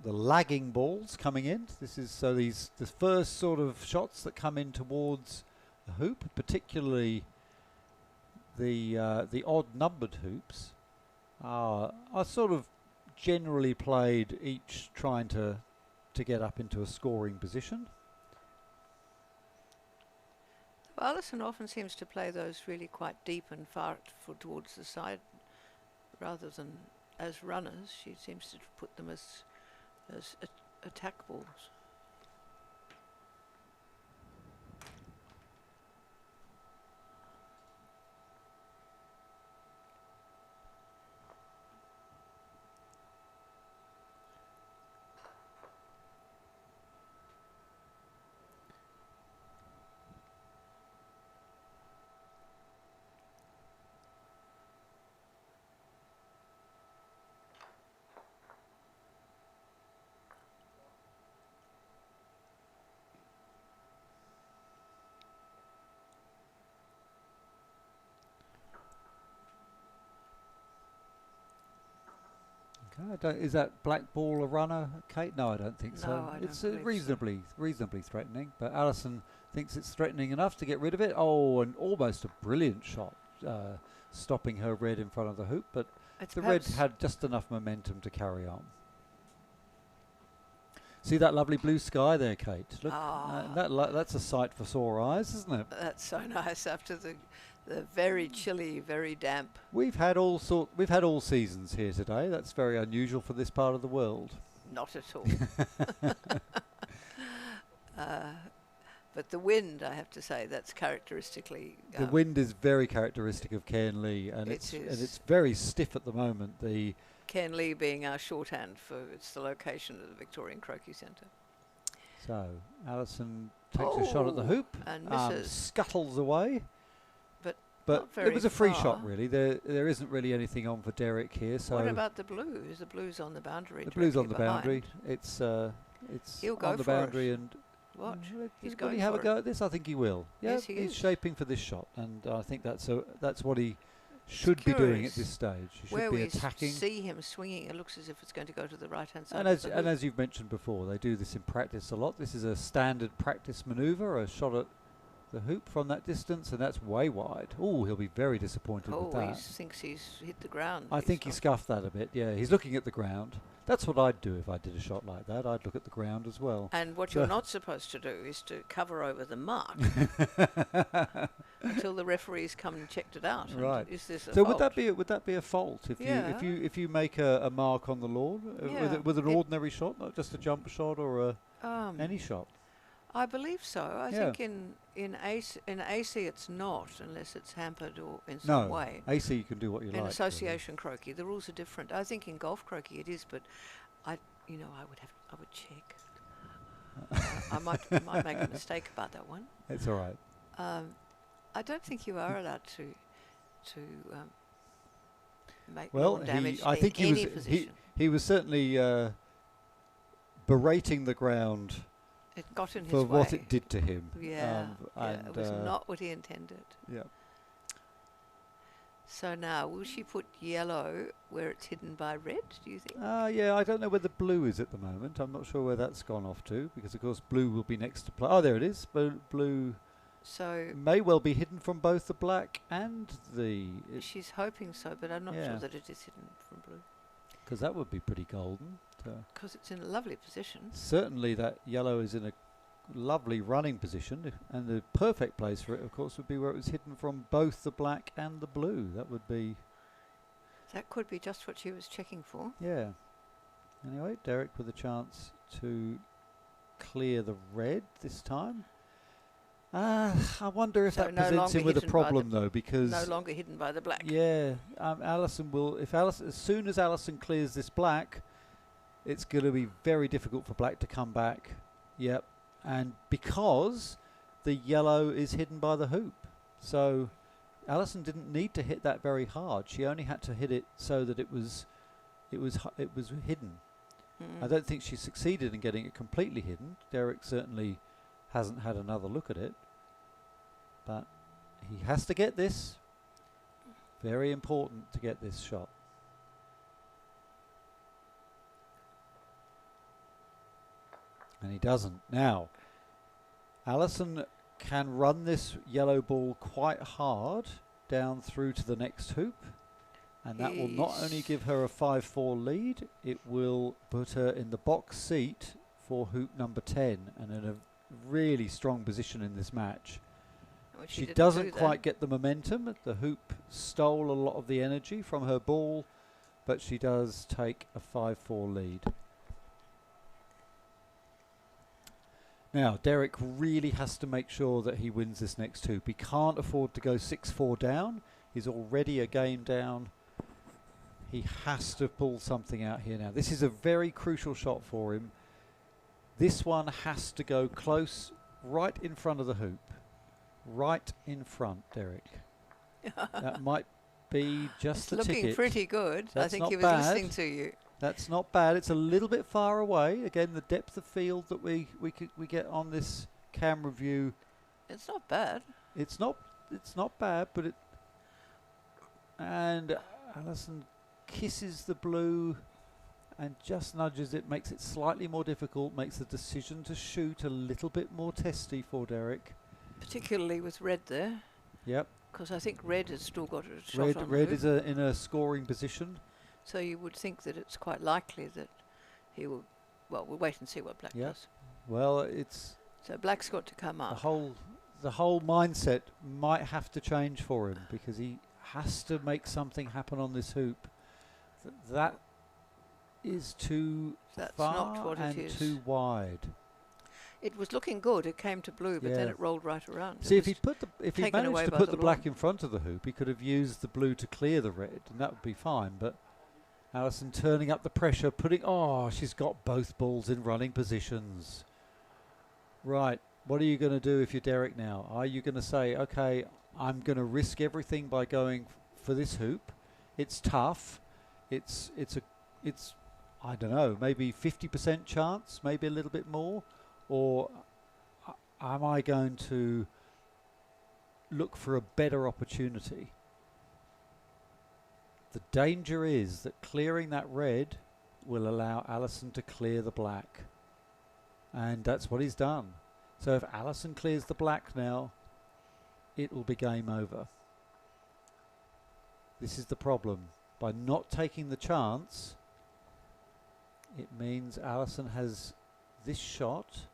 lagging balls coming in. This is the first sort of shots that come in towards the hoop, particularly the odd numbered hoops are sort of generally played each trying to get up into a scoring position. Allison often seems to play those really quite deep and far towards the side, rather than as runners. She seems to put them as attack balls. Is that black ball a runner, Kate? No, I don't think so. No, I don't It's believe reasonably threatening, but Allison thinks it's threatening enough to get rid of it. Oh, and almost a brilliant shot, stopping her red in front of the hoop, but the red had just enough momentum to carry on. See that lovely blue sky there, Kate? Look, that's a sight for sore eyes, isn't it? That's so nice after the very chilly, very damp. We've had all seasons here today. That's very unusual for this part of the world. Not at all. But the wind, I have to say, that's characteristically. The wind is very characteristic of Cairnlea, and it's very stiff at the moment. The Cairnlea being our shorthand for it's the location of the Victorian Croquet Centre. So Allison takes a shot at the hoop and misses. Scuttles away. But it was a free shot, really. There isn't really anything on for Derek here. So what about the blues? The blues on the boundary. The blues on the boundary. It's He'll go on the for boundary it. and. Watch. He's Will going he have for a go at this? I think he will. Yeah, yes, he he's is. shaping for this shot, and I think that's what he should be doing at this stage. He should Where be we attacking. see him swinging, it looks as if it's going to go to the right-hand side. And as you've mentioned before, they do this in practice a lot. This is a standard practice manoeuvre, a shot at the hoop from that distance, and that's way wide. Oh, he'll be very disappointed with that. He thinks he's hit the ground. I think he scuffed that a bit. Yeah, he's looking at the ground. That's what I'd do if I did a shot like that. I'd look at the ground as well. And what you're not supposed to do is to cover over the mark until the referees come and checked it out. Right. Is this a so fault? would that be a fault if you make a mark on the lawn with an ordinary shot, not just a jump shot or any shot? I believe so. I think in AC it's not, unless it's hampered or in some way. AC you can do what you like. In association croquet, the rules are different. I think in golf croquet it is, but I would check. I might make a mistake about that one. It's all right. I don't think you are allowed to make well, more damage I think in any position. He was certainly berating the ground. It got in his for way. what it did to him. It was not what he intended. Yeah. So now, will she put yellow where it's hidden by red, do you think? Yeah, I don't know where the blue is at the moment. I'm not sure where that's gone off to, because of course blue will be next to oh, there it is. Blue may well be hidden from both the black and the... She's hoping so, but I'm not sure that it is hidden from blue. Because that would be pretty golden. Because it's in a lovely position. Certainly that yellow is in a lovely running position, and the perfect place for it, of course, would be where it was hidden from both the black and the blue. That would be... That could be just what she was checking for. Yeah. Anyway, Derek with a chance to clear the red this time. I wonder if So that no presents him longer with a hidden by the- problem though, because No longer hidden by the black. yeah, Alison will. If Alison, as soon as Alison clears this black, it's going to be very difficult for black to come back. Yep, and because the yellow is hidden by the hoop, so Alison didn't need to hit that very hard. She only had to hit it so that it was hidden. I don't think she succeeded in getting it completely hidden. Derek certainly hasn't had another look at it, but he has to get this. Very important to get this shot. And he doesn't. Now, Alison can run this yellow ball quite hard down through to the next hoop, and that will not only give her a 5-4 lead, it will put her in the box seat for hoop number 10 and in a really strong position in this match. Well, She didn't doesn't do that. quite get the momentum. The hoop stole a lot of the energy from her ball, but she does take a 5-4 lead. Now, Derek really has to make sure that he wins this next hoop. He can't afford to go 6-4 down. He's already a game down. He has to pull something out here now. This is a very crucial shot for him. This one has to go close, right in front of the hoop. Right in front, Derek. That might be just the ticket. Looking pretty good. I That's think not he was bad. listening to you. That's not bad. It's a little bit far away. Again, the depth of field that we get on this camera view. It's not bad. It's not bad, but it. And Alison kisses the blue and just nudges it, makes it slightly more difficult, makes the decision to shoot a little bit more testy for Derek. Particularly with red there, Yep. because I think red has still got a shot on the Red hoop. is in a scoring position. So you would think that it's quite likely that he will. Well, we'll wait and see what black Yep. does. Well, it's So black's got to come up. the whole mindset might have to change for him, because he has to make something happen on this hoop. That is too That's far not what it and is. too wide. It was looking good. It came to blue, but then Yeah. it rolled right around. See, It if was he taken away managed to by put the the black lawn. in front of the hoop, he could have used the blue to clear the red, and that would be fine. But Alison turning up the pressure, she's got both balls in running positions. Right, what are you going to do if you're Derek now? Are you going to say, okay, I'm going to risk everything by going for this hoop? It's tough. It's I don't know, maybe 50% chance, maybe a little bit more, or am I going to look for a better opportunity? The danger is that clearing that red will allow Alison to clear the black, and that's what he's done. So if Alison clears the black now, it will be game over. This is the problem. By not taking the chance, it means Alison has this shot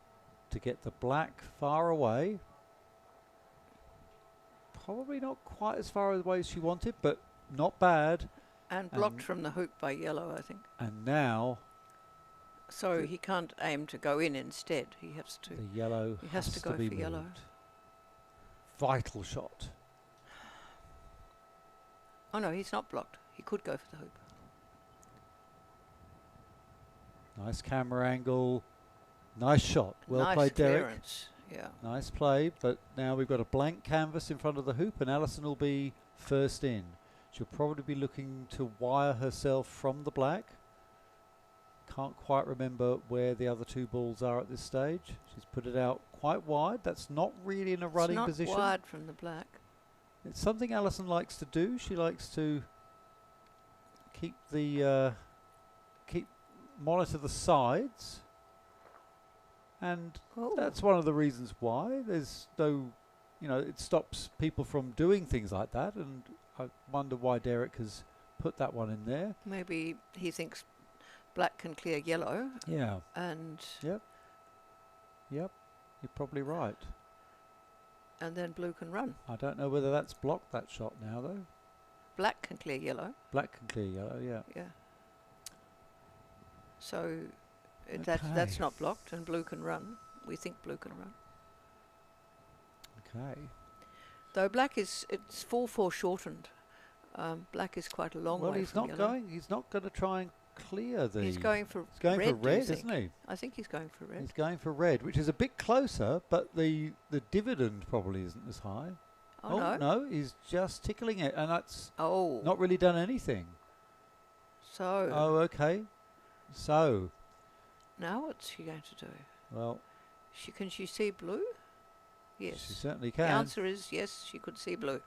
to get the black far away. Probably not quite as far away as she wanted, but not bad. and blocked from the hoop by yellow, I think. And now So he can't aim to go in instead. He has to. the yellow He has to go be for yellow. moved. Vital shot. Oh no, he's not blocked. He could go for the hoop. Nice camera angle. Nice shot. Well nice played, Derek. clearance. Yeah. Nice play, but now we've got a blank canvas in front of the hoop, and Alison will be first in. She'll probably be looking to wire herself from the black. Can't quite remember where the other two balls are at this stage. She's put it out quite wide. That's not really in a running it's not position. wide from the black. It's something Alison likes to do. She likes to keep the monitor the sides, and that's one of the reasons why there's no, it stops people from doing things like that. And I wonder why Derek has put that one in there. Maybe he thinks black can clear yellow. Yeah. And Yep. You're probably right. and then blue can run. I don't know whether that's blocked that shot now though. Black can clear yellow. Black can clear yellow, yeah. Yeah. So That's not blocked, and blue can run. We think blue can run. Okay. Though black it's 4-4 shortened. Black is quite a long way from yellow. He's not going to try and clear the. He's going for red, do you isn't think? he? I think he's going for red. He's going for red, which is a bit closer, but the dividend probably isn't as high. Oh, no, he's just tickling it, and that's Oh. not really done anything. So. Oh, okay. So, Now what's she going to do? well, Can she see blue? Yes. she certainly The can. answer is yes, she could see blue.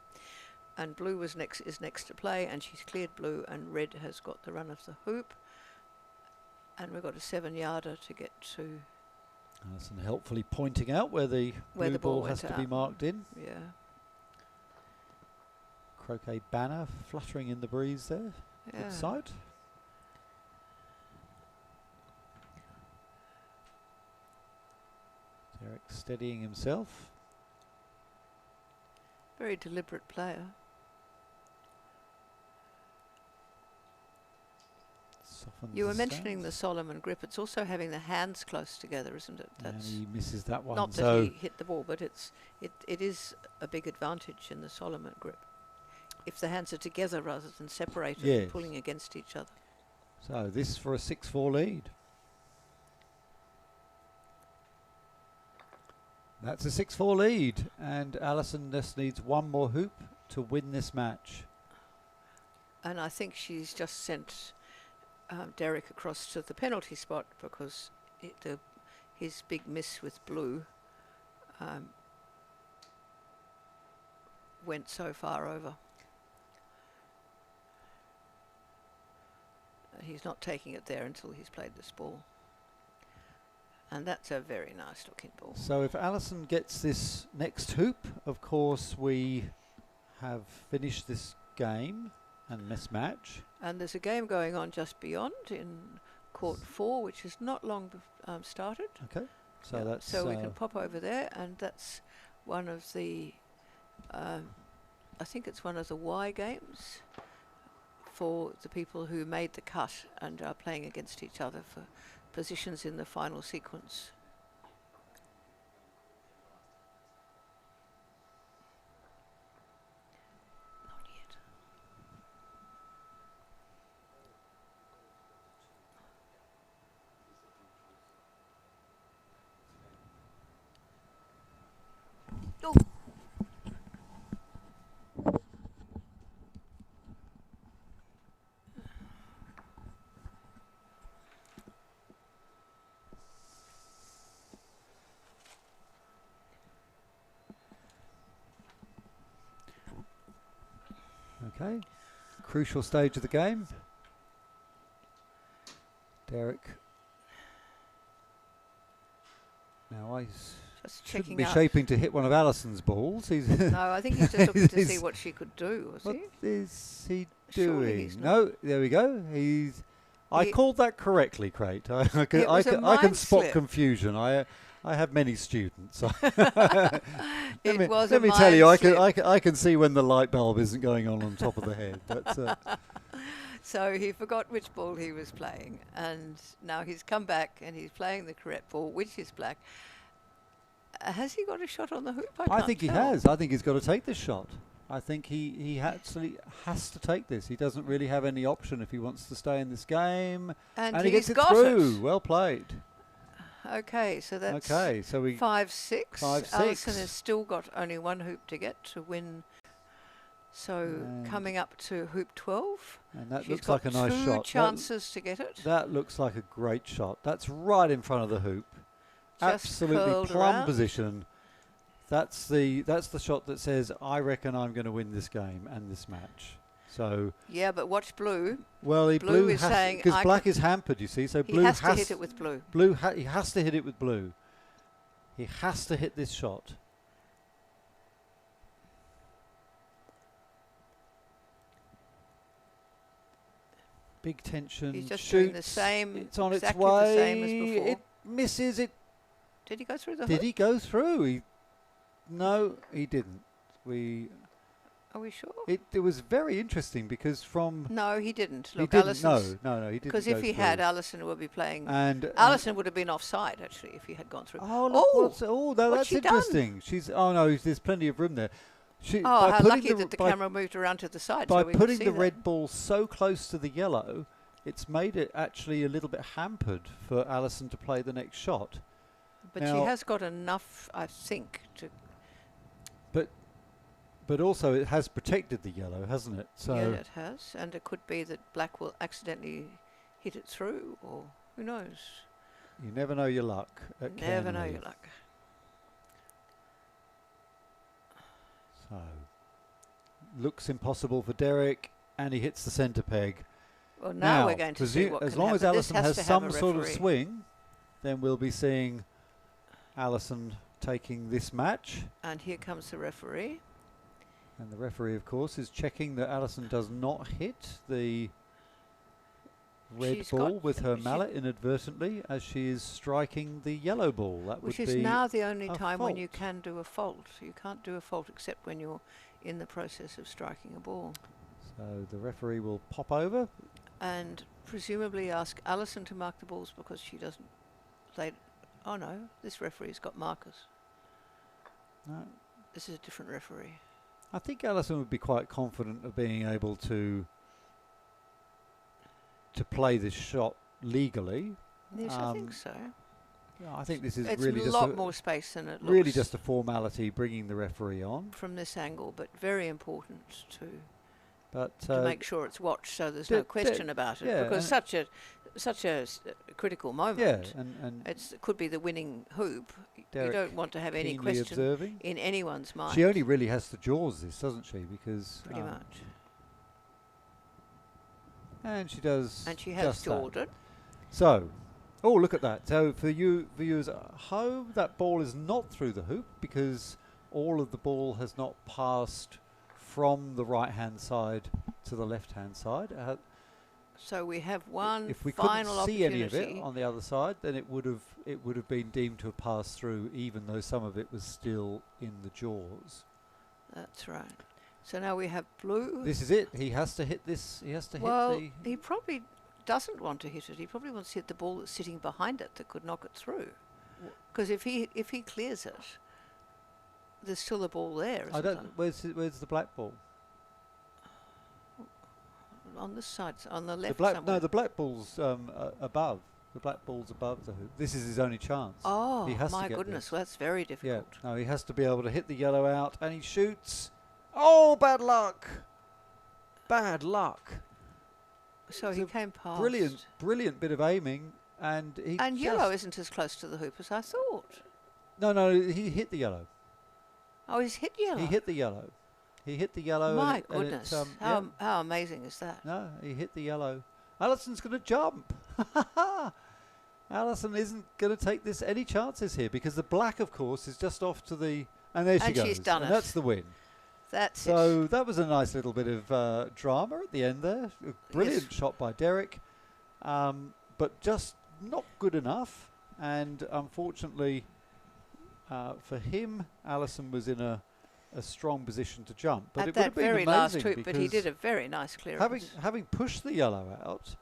And blue is next to play, and she's cleared blue, and red has got the run of the hoop. And we've got a 7-yarder to get to. Alison helpfully pointing out where the blue the ball ball has went to be out. marked in. Yeah. Croquet banner fluttering in the breeze there. Yeah. Good sight. Derek steadying himself. Very deliberate player. Softens You were the mentioning the stance. Solomon grip. It's also having the hands close together, isn't it? And That's he misses that one. not that So he hit the ball, but it is a big advantage in the Solomon grip. If the hands are together rather than separated, Yes. pulling against each other. So this for a 6-4 lead. That's a 6-4 lead, and Alison just needs one more hoop to win this match. And I think she's just sent Derek across to the penalty spot because his big miss with blue went so far over. He's not taking it there until he's played this ball. And that's a very nice looking ball. So if Alison gets this next hoop, of course we have finished this game and this match. And there's a game going on just beyond in court 4, which is not long started. Okay, so Yeah, that's so we can pop over there, and that's one of the I think it's one of the Y games for the people who made the cut and are playing against each other for positions in the final sequence. Not yet. Oh. okay. Crucial stage of the game. Derek. Now he's Just shouldn't checking be out. shaping to hit one of Alison's balls. He's No, I think he's just looking to see He's- what she could do, was what he? is he Surely doing? he's not. No, there we go. I He- called that correctly, Crate. I can, It was a I can mind spot slip. confusion. I have many students. It was a let me tell you, mind I can see when the light bulb isn't going on top of the head. But So he forgot which ball he was playing, and now he's come back and he's playing the correct ball, which is black. Has he got a shot on the hoop? I can't think he tell. has. I think he's got to take this shot. I think he actually has to take this. He doesn't really have any option if he wants to stay in this game. And he he's gets it got through. it. Well played. Okay, so that's Okay, so we 5-6. 5-6. Alison has still got only one hoop to get to win. So And- coming up to hoop 12. and that She's looks got like a nice two shot. chances to get it. That looks like a great shot. That's right in front of the hoop. Just Absolutely curled plumb around. position. That's the shot that says I reckon I'm going to win this game and this match. So Yeah, but watch blue. well, Blue is has saying, because I black can- is hampered. You see, so He blue has to hit it with blue. he has to hit it with blue. He has to hit this shot. Big tension. He's just shoots. doing the same, It's on its exactly way. the same as before. It misses. It Did he go through the did hoop? he go through? No, he didn't. We Are we sure? It was very interesting because from No, he didn't. he Look, didn't. No, Alison's, no, he didn't. because go if he had, through. Alison would be playing. And Alison would have been offside actually if he had gone through. oh, look, no, what's that's she done? interesting. She's no, there's plenty of room there. She, Oh, by how putting lucky that the by, camera moved around to the side. by so we could putting see the that. red ball so close to the yellow, it's made it actually a little bit hampered for Alison to play the next shot. But Now- she has got enough, I think, to. But also it has protected the yellow, hasn't it? So Yeah, it has, and it could be that black will accidentally hit it through, or who knows? you never know your luck at Never know Cairnlea. your luck. So looks impossible for Derek, and he hits the centre peg. Well, now we're going to see what as can long as happen. This Alison has has to have some a sort of referee. swing, then we'll be seeing Alison taking this match. And here comes the referee. And the referee, of course, is checking that Alison does not hit the red She's ball got- with her she- mallet inadvertently as she is striking the yellow ball. That Which would is be now the only a time when you fault. can do a fault. You can't do a fault except when you're in the process of striking a ball. So the referee will pop over. And presumably ask Alison to mark the balls because she doesn't. Oh no, this referee's got markers. No, This is a different referee. I think Alison would be quite confident of being able to play this shot legally. Yes, I think so. Yeah, I think this is It's really a just lot more space than it looks. really just a formality, bringing the referee on. from this angle, but very important to But make sure it's watched, so there's no question about it. yeah, Because and such a critical moment. yeah, and It could be the winning hoop. Derek You don't want to have any keenly question observing. in anyone's mind. She only really has to jaws this, doesn't she? Because pretty much. and she does. And she has just that. jawed it. So, oh, look at that. So for you viewers at home, that ball is not through the hoop because all of the ball has not passed from the right-hand side to the left-hand side. So we have one If we couldn't final see any opportunity. of it on the other side, then it would have been deemed to have passed through, even though some of it was still in the jaws. That's right. So now we have blue. This is it. He has to hit this. He has to well, hit he probably doesn't want to hit it. He probably wants to hit the ball that's sitting behind it that could knock it through. Because if he clears it, there's still a ball there. the. I Isn't don't. Where's the black ball? there? On this side, on the The left black. somewhere. No, the black ball's above. The black ball's above the hoop. This is his only chance. Oh, he has to my get goodness. this. Well, that's very Yeah. difficult. No, he has to be able to hit the yellow out, and he shoots. Oh, bad luck! Bad luck. So It's he a came past. Brilliant bit of aiming, and he. And just yellow isn't as close to the hoop as I thought. No, he hit the yellow. Oh, he's hit yellow. He hit the yellow. He hit the yellow. My and it, goodness. yeah. How amazing is that? No, he hit the yellow. Alison's going to jump. Alison isn't going to take this any chances here because the black, of course, is just off to the. And there she And goes. she's done and it. that's the win. That's it. So that was a nice little bit of drama at the end there. A brilliant shot by Derek, but just not good enough. And unfortunately for him, Alison was in a strong position to jump. But At it would that have been very last amazing hoop, but he because did a very nice clearance. having pushed the yellow out,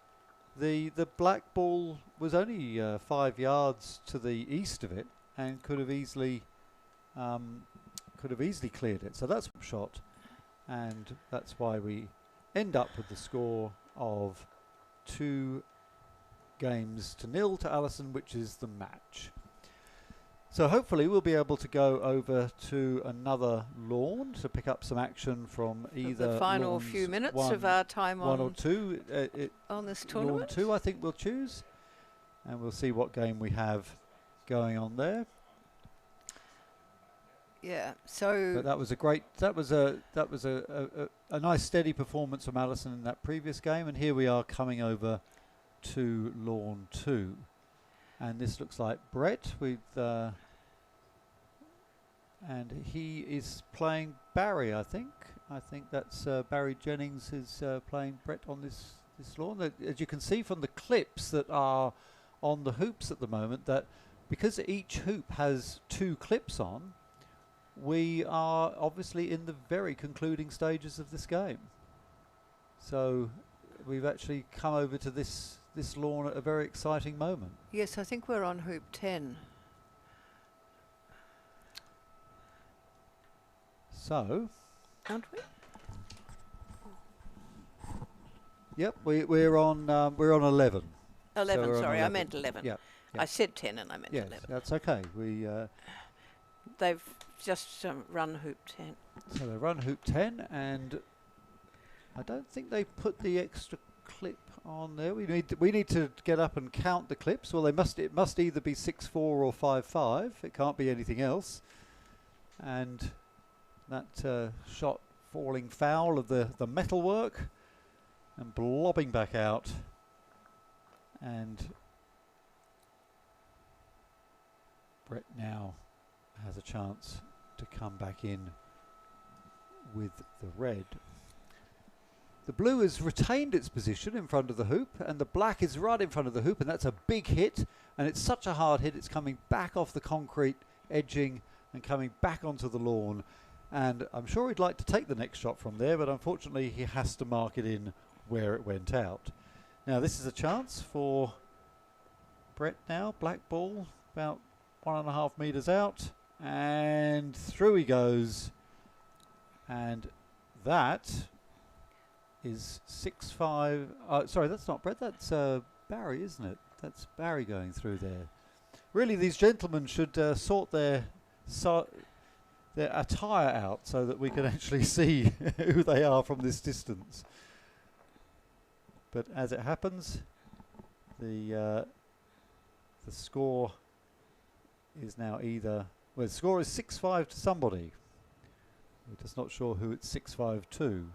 the black ball was only 5 yards to the east of it and could have easily cleared it. So that's a shot, and that's why we end up with the score of 2 games to 0 to Alison, which is the match. So hopefully we'll be able to go over to another lawn to pick up some action from either the final lawns few minutes one, of our time one or on, two. on this Lawn tournament. 2, I think we'll choose, and we'll see what game we have going on there. Yeah. So But that was a nice steady performance from Alison in that previous game, and here we are coming over to lawn 2, and this looks like Brett with and he is playing Barry. I think that's Barry Jennings is playing Brett on this lawn. As you can see from the clips that are on the hoops at the moment, that because each hoop has 2 clips on, we are obviously in the very concluding stages of this game. So we've actually come over to this lawn at a very exciting moment. Yes, I think we're on hoop 10. So, Aren't we? yep, we're on 11. 11, So we're on sorry, I 11. meant 11. Yeah, I said 10 and I meant yes, 11. that's okay. We They've just run hoop 10. so they run hoop 10, and I don't think they put the extra clip on there. We need to get up and count the clips. Well, it must either be 6-4 or 5-5. It can't be anything else. And that shot falling foul of the metalwork and blobbing back out. And Brett now has a chance to come back in with the red. The blue has retained its position in front of the hoop, and the black is right in front of the hoop, and that's a big hit, and it's such a hard hit, it's coming back off the concrete edging and coming back onto the lawn. And I'm sure he'd like to take the next shot from there, but unfortunately he has to mark it in where it went out. Now this is a chance for Brett now. Black ball about 1.5 meters out, and through he goes. And that is 6-5. Sorry, that's not Brett, that's Barry, isn't it? That's Barry going through there. Really, these gentlemen should sort their attire out so that we can actually see who they are from this distance. But as it happens, the score is now either, well, the score is 6-5 to somebody. We're just not sure who it's 6-5 to.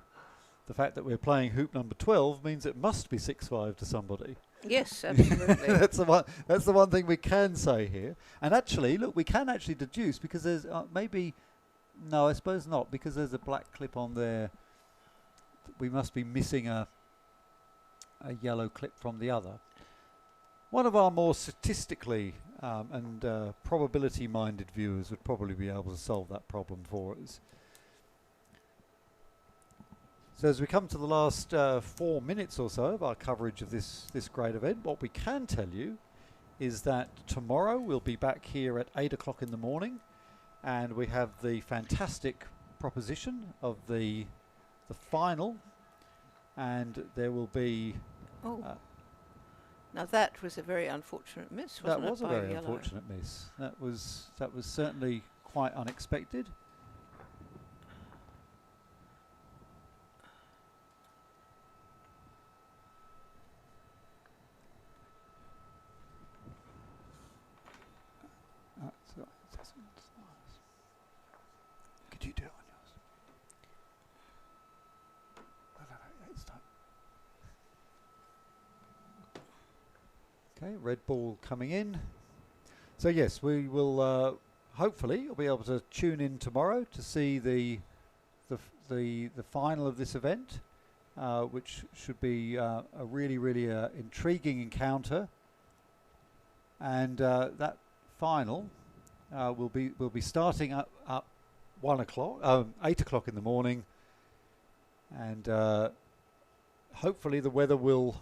The fact that we're playing hoop number 12 means it must be 6-5 to somebody. Yes, absolutely. That's the one thing we can say here. And actually, look, we can actually deduce, because there's no, I suppose not, because there's a black clip on there. We must be missing a yellow clip from the other. One of our more statistically and probability-minded viewers would probably be able to solve that problem for us. So as we come to the last 4 minutes or so of our coverage of this great event, what we can tell you is that tomorrow we'll be back here at 8 o'clock in the morning, and we have the fantastic proposition of the final, and there will be... Now that was a very unfortunate miss, wasn't it? That was a by very yellow? unfortunate miss. That was certainly quite unexpected. Could you do it on yours? No, it's time. Okay, red ball coming in. So yes, we will hopefully be able to tune in tomorrow to see the final of this event, which should be a really intriguing encounter. And that final will be starting up 8 o'clock in the morning, and hopefully the weather will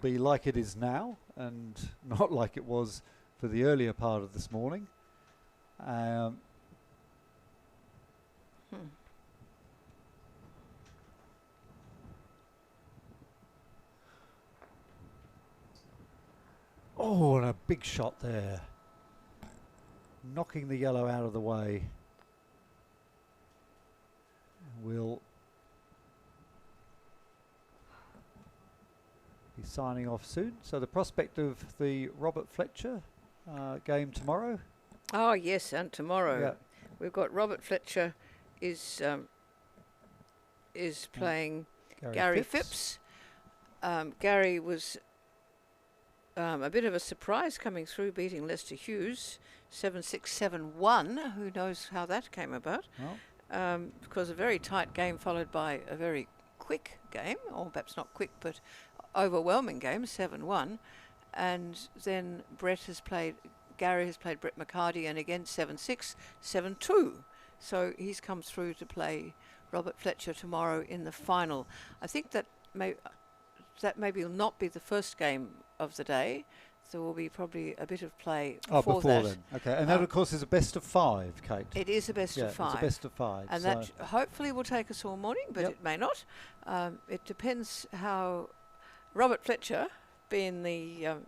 be like it is now and not like it was for the earlier part of this morning. Oh, and a big shot there, knocking the yellow out of the way. We'll be signing off soon. So the prospect of the Robert Fletcher game tomorrow. Oh yes, and tomorrow Yeah. we've got Robert Fletcher is playing Gary Phipps. Gary was a bit of a surprise coming through, beating Lester Hughes 7-6, 7-1. Who knows how that came about? Well, Because a very tight game followed by a very quick game, or perhaps not quick, but overwhelming game, 7-1. And then Gary has played Brett McCarty, and again 7-6, 7-2. So he's come through to play Robert Fletcher tomorrow in the final. I think that maybe will not be the first game of the day. There will be probably a bit of play before that. Then. Okay, and that of course is a best of 5, Kate. It is a best of 5. It's a best of 5. And that hopefully will take us all morning, but it may not. It depends how Robert Fletcher, being the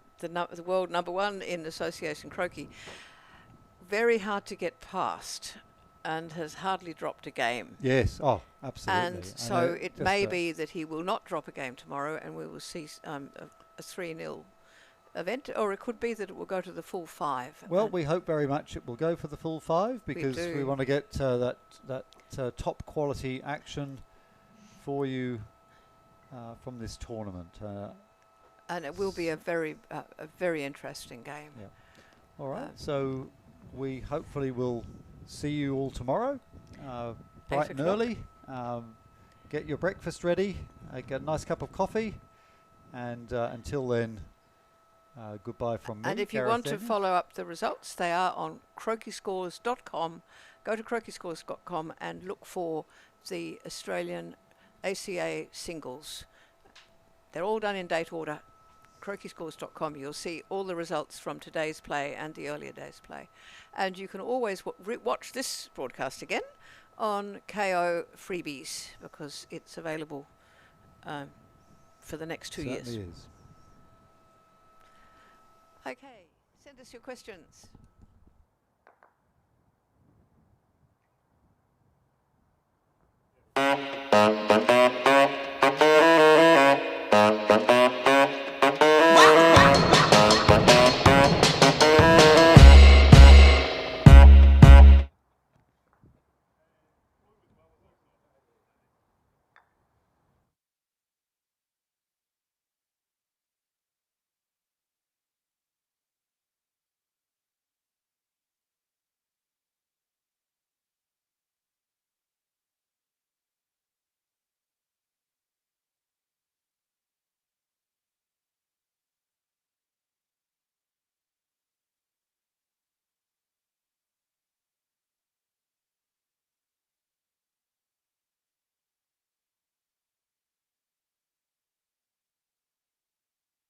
world number 1 in Association Croquet, very hard to get past and has hardly dropped a game. Yes, absolutely. And so it may be that he will not drop a game tomorrow and we will see a 3-0 event, or it could be that it will go to the full 5. Well, we hope very much it will go for the full 5 because we want to get that top quality action for you from this tournament. And it will be a very interesting game. Yeah. All right. So we hopefully will see you all tomorrow, bright and early. Get your breakfast ready. Get a nice cup of coffee, and until then. Goodbye from me. And if you want to follow up the results, they are on croquetscores.com. Go to croquetscores.com and look for the Australian ACA singles. They're all done in date order. croquetscores.com. You'll see all the results from today's play and the earlier day's play. And you can always watch this broadcast again on KO Freebies because it's available for the next 2 years. Certainly is. Okay, send us your questions.